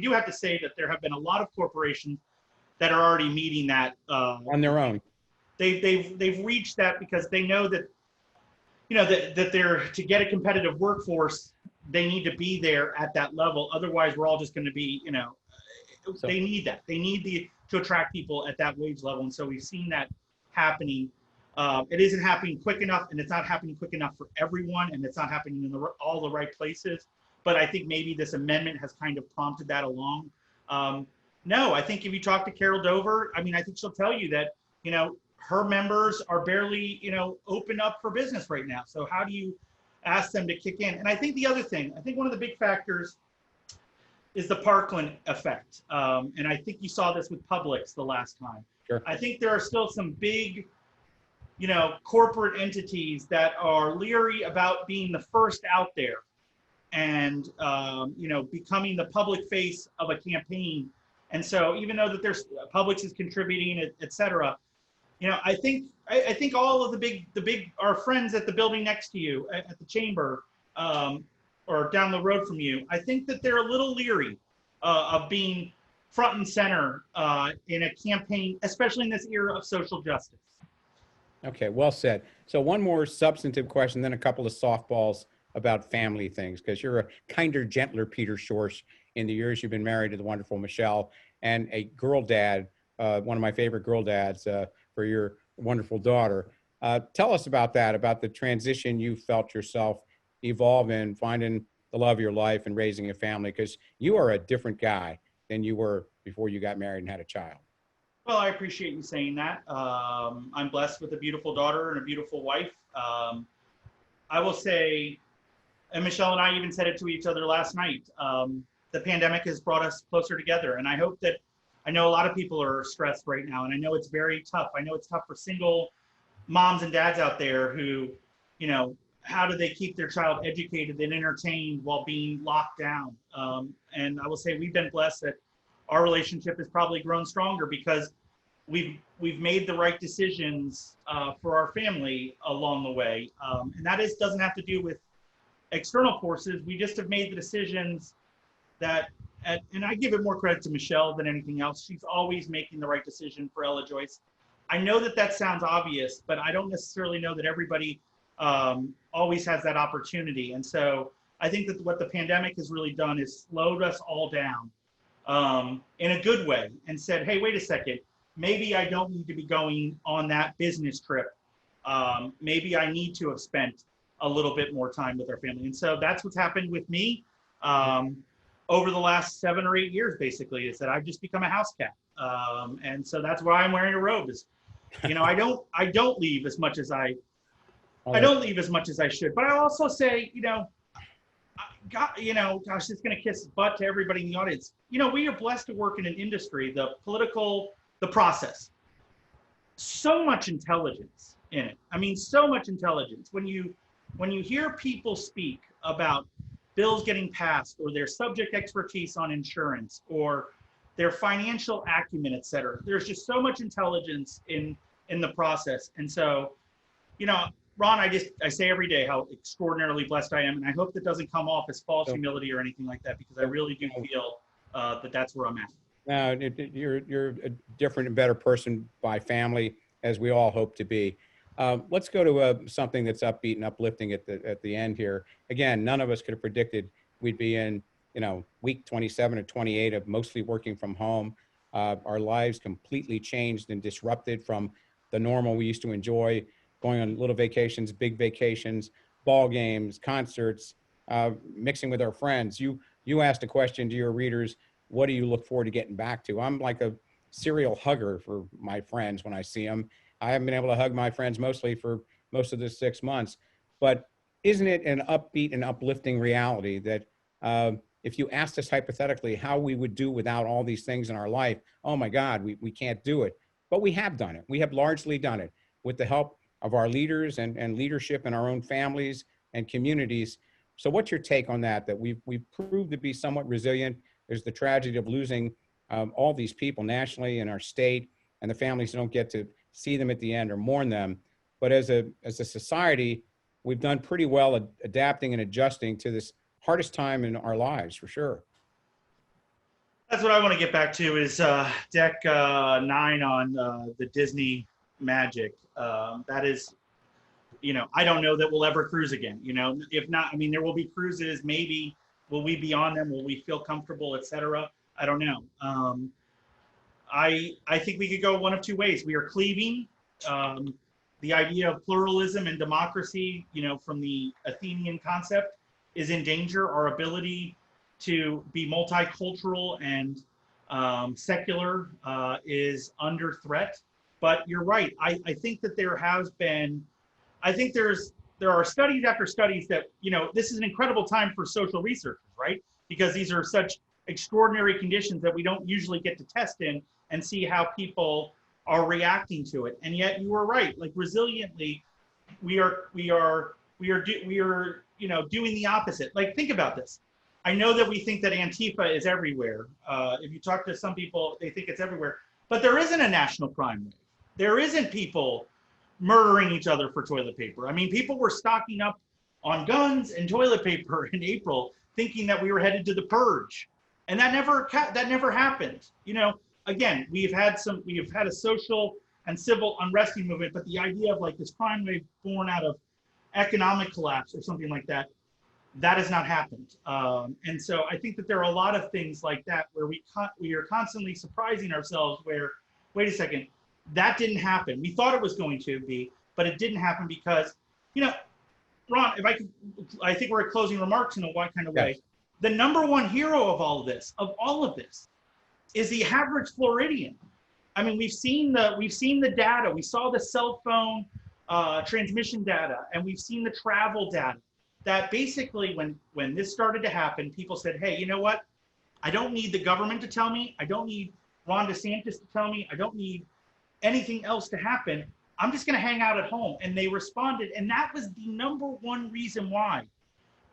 do have to say that there have been a lot of corporations that are already meeting that. On their own. They've reached that because they know that, that they're, to get a competitive workforce, they need to be there at that level. Otherwise, we're all just going to be, So- they need that. They need to attract people at that wage level. And so we've seen that happening. It isn't happening quick enough, and it's not happening quick enough for everyone, and it's not happening in all the right places. But I think maybe this amendment has kind of prompted that along. No, I think if you talk to Carol Dover, I mean, I think she'll tell you that, her members are barely, open up for business right now. So how do you ask them to kick in? And I think the other thing, I think one of the big factors is the Parkland effect. And I think you saw this with Publix the last time. Sure. I think there are still some big, corporate entities that are leery about being the first out there and, becoming the public face of a campaign. And so even though that there's Publix is contributing, et cetera, I think all of the big, our friends at the building next to you at the chamber, or down the road from you, I think that they're a little leery of being front and center in a campaign, especially in this era of social justice. Okay, well said. So one more substantive question, then a couple of softballs about family things, because you're a kinder, gentler Peter Schorsch in the years you've been married to the wonderful Michelle, and a girl dad, one of my favorite girl dads for your wonderful daughter. Tell us about that, about the transition you felt yourself evolve in, finding the love of your life and raising a family, because you are a different guy than you were before you got married and had a child. Well, I appreciate you saying that. I'm blessed with a beautiful daughter and a beautiful wife. I will say, and Michelle and I even said it to each other last night, the pandemic has brought us closer together. And I hope that, I know a lot of people are stressed right now, and I know it's very tough. I know it's tough for single moms and dads out there who, how do they keep their child educated and entertained while being locked down? And I will say we've been blessed that our relationship has probably grown stronger because we've made the right decisions for our family along the way. And that doesn't have to do with external forces. We just have made the decisions that, and I give it more credit to Michelle than anything else. She's always making the right decision for Ella Joyce. I know that sounds obvious, but I don't necessarily know that everybody always has that opportunity. And so I think that what the pandemic has really done is slowed us all down in a good way and said, hey, wait a second, maybe I don't need to be going on that business trip. Maybe I need to have spent a little bit more time with our family. And so that's what's happened with me over the last 7 or 8 years, basically, is that I've just become a house cat. And so that's why I'm wearing a robe is, I don't leave as much as I don't leave as much as I should. But I also say, gosh, it's going to kiss butt to everybody in the audience. We are blessed to work in an industry, the process. So much intelligence in it. I mean, so much intelligence. When you hear people speak about bills getting passed or their subject expertise on insurance or their financial acumen, et cetera, there's just so much intelligence in the process. And so, Ron, I say every day how extraordinarily blessed I am, and I hope that doesn't come off as false humility or anything like that, because I really do feel that that's where I'm at. Now, you're a different and better person by family, as we all hope to be. Let's go to something that's upbeat and uplifting at the end here. Again, none of us could have predicted we'd be in, week 27 or 28 of mostly working from home. Our lives completely changed and disrupted from the normal we used to enjoy, going on little vacations, big vacations, ball games, concerts, mixing with our friends. You asked a question to your readers, what do you look forward to getting back to? I'm like a serial hugger for my friends when I see them. I haven't been able to hug my friends mostly for most of the 6 months, but isn't it an upbeat and uplifting reality that if you asked us hypothetically how we would do without all these things in our life, oh my God, we can't do it. But we have done it. We have largely done it with the help of our leaders and leadership in our own families and communities. So what's your take on that we've proved to be somewhat resilient? There's the tragedy of losing all these people nationally in our state, and the families don't get to see them at the end or mourn them. But as a society, we've done pretty well adapting and adjusting to this hardest time in our lives, for sure. That's what I want to get back to is deck 9 on the Disney Magic. That is, I don't know that we'll ever cruise again. If not, I mean, there will be cruises. Maybe will we be on them? Will we feel comfortable, etc.? I don't know. I think we could go one of two ways. We are cleaving. The idea of pluralism and democracy, from the Athenian concept, is in danger. Our ability to be multicultural and secular is under threat. But you're right. I think that there has been, there are studies after studies that, this is an incredible time for social researchers, right? Because these are such extraordinary conditions that we don't usually get to test in and see how people are reacting to it. And yet you are right, like resiliently, we are doing the opposite. Like, think about this. I know that we think that Antifa is everywhere. If you talk to some people, they think it's everywhere. But there isn't a national crime wave. There isn't people murdering each other for toilet paper. I mean, people were stocking up on guns and toilet paper in April, thinking that we were headed to the purge, and that never happened. Again, we have had a social and civil unresting movement, but the idea of like this crime wave born out of economic collapse or something like that, that has not happened. And so I think that there are a lot of things like that where we are constantly surprising ourselves where, wait a second, that didn't happen. We thought it was going to be, but it didn't happen because, Ron, I think we're at closing remarks in a kind of way. Yes. The number one hero of all of this, is the average Floridian. I mean, we've seen the data. We saw the cell phone transmission data, and we've seen the travel data. That basically, when this started to happen, people said, "Hey, you know what? I don't need the government to tell me. I don't need Ron DeSantis to tell me. I don't need anything else to happen. I'm just going to hang out at home." And they responded, and that was the number one reason why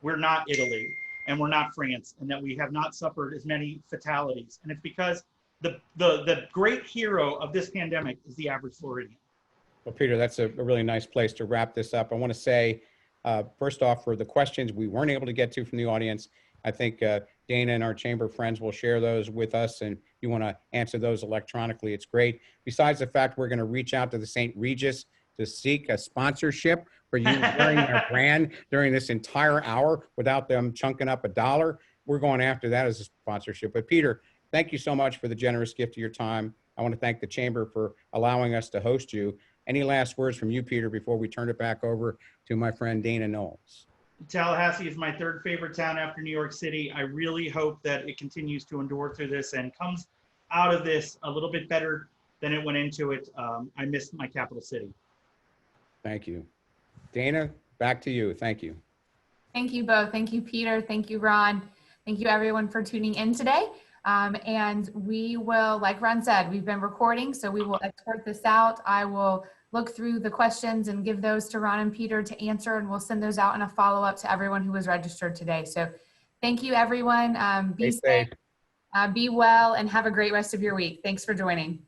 we're not Italy and we're not France, and that we have not suffered as many fatalities. And it's because the great hero of this pandemic is the average Floridian. Well, Peter, that's a really nice place to wrap this up. I want to say, first off, for the questions we weren't able to get to from the audience, I think Dana and our chamber friends will share those with us, and if you want to answer those electronically, it's great. Besides the fact we're going to reach out to the St. Regis to seek a sponsorship for you wearing their brand during this entire hour without them chunking up $1. We're going after that as a sponsorship. But Peter, thank you so much for the generous gift of your time. I want to thank the chamber for allowing us to host you. Any last words from you, Peter, before we turn it back over to my friend Dana Knowles? Tallahassee is my third favorite town after New York City. I really hope that it continues to endure through this and comes out of this a little bit better than it went into it. I miss my capital city. Thank you. Dana, back to you. Thank you. Thank you both. Thank you, Peter. Thank you, Ron. Thank you, everyone, for tuning in today. And we will, like Ron said, we've been recording, so we will export this out. I will look through the questions and give those to Ron and Peter to answer, and we'll send those out in a follow-up to everyone who was registered today. So thank you, everyone. Be safe, be well, and have a great rest of your week. Thanks for joining.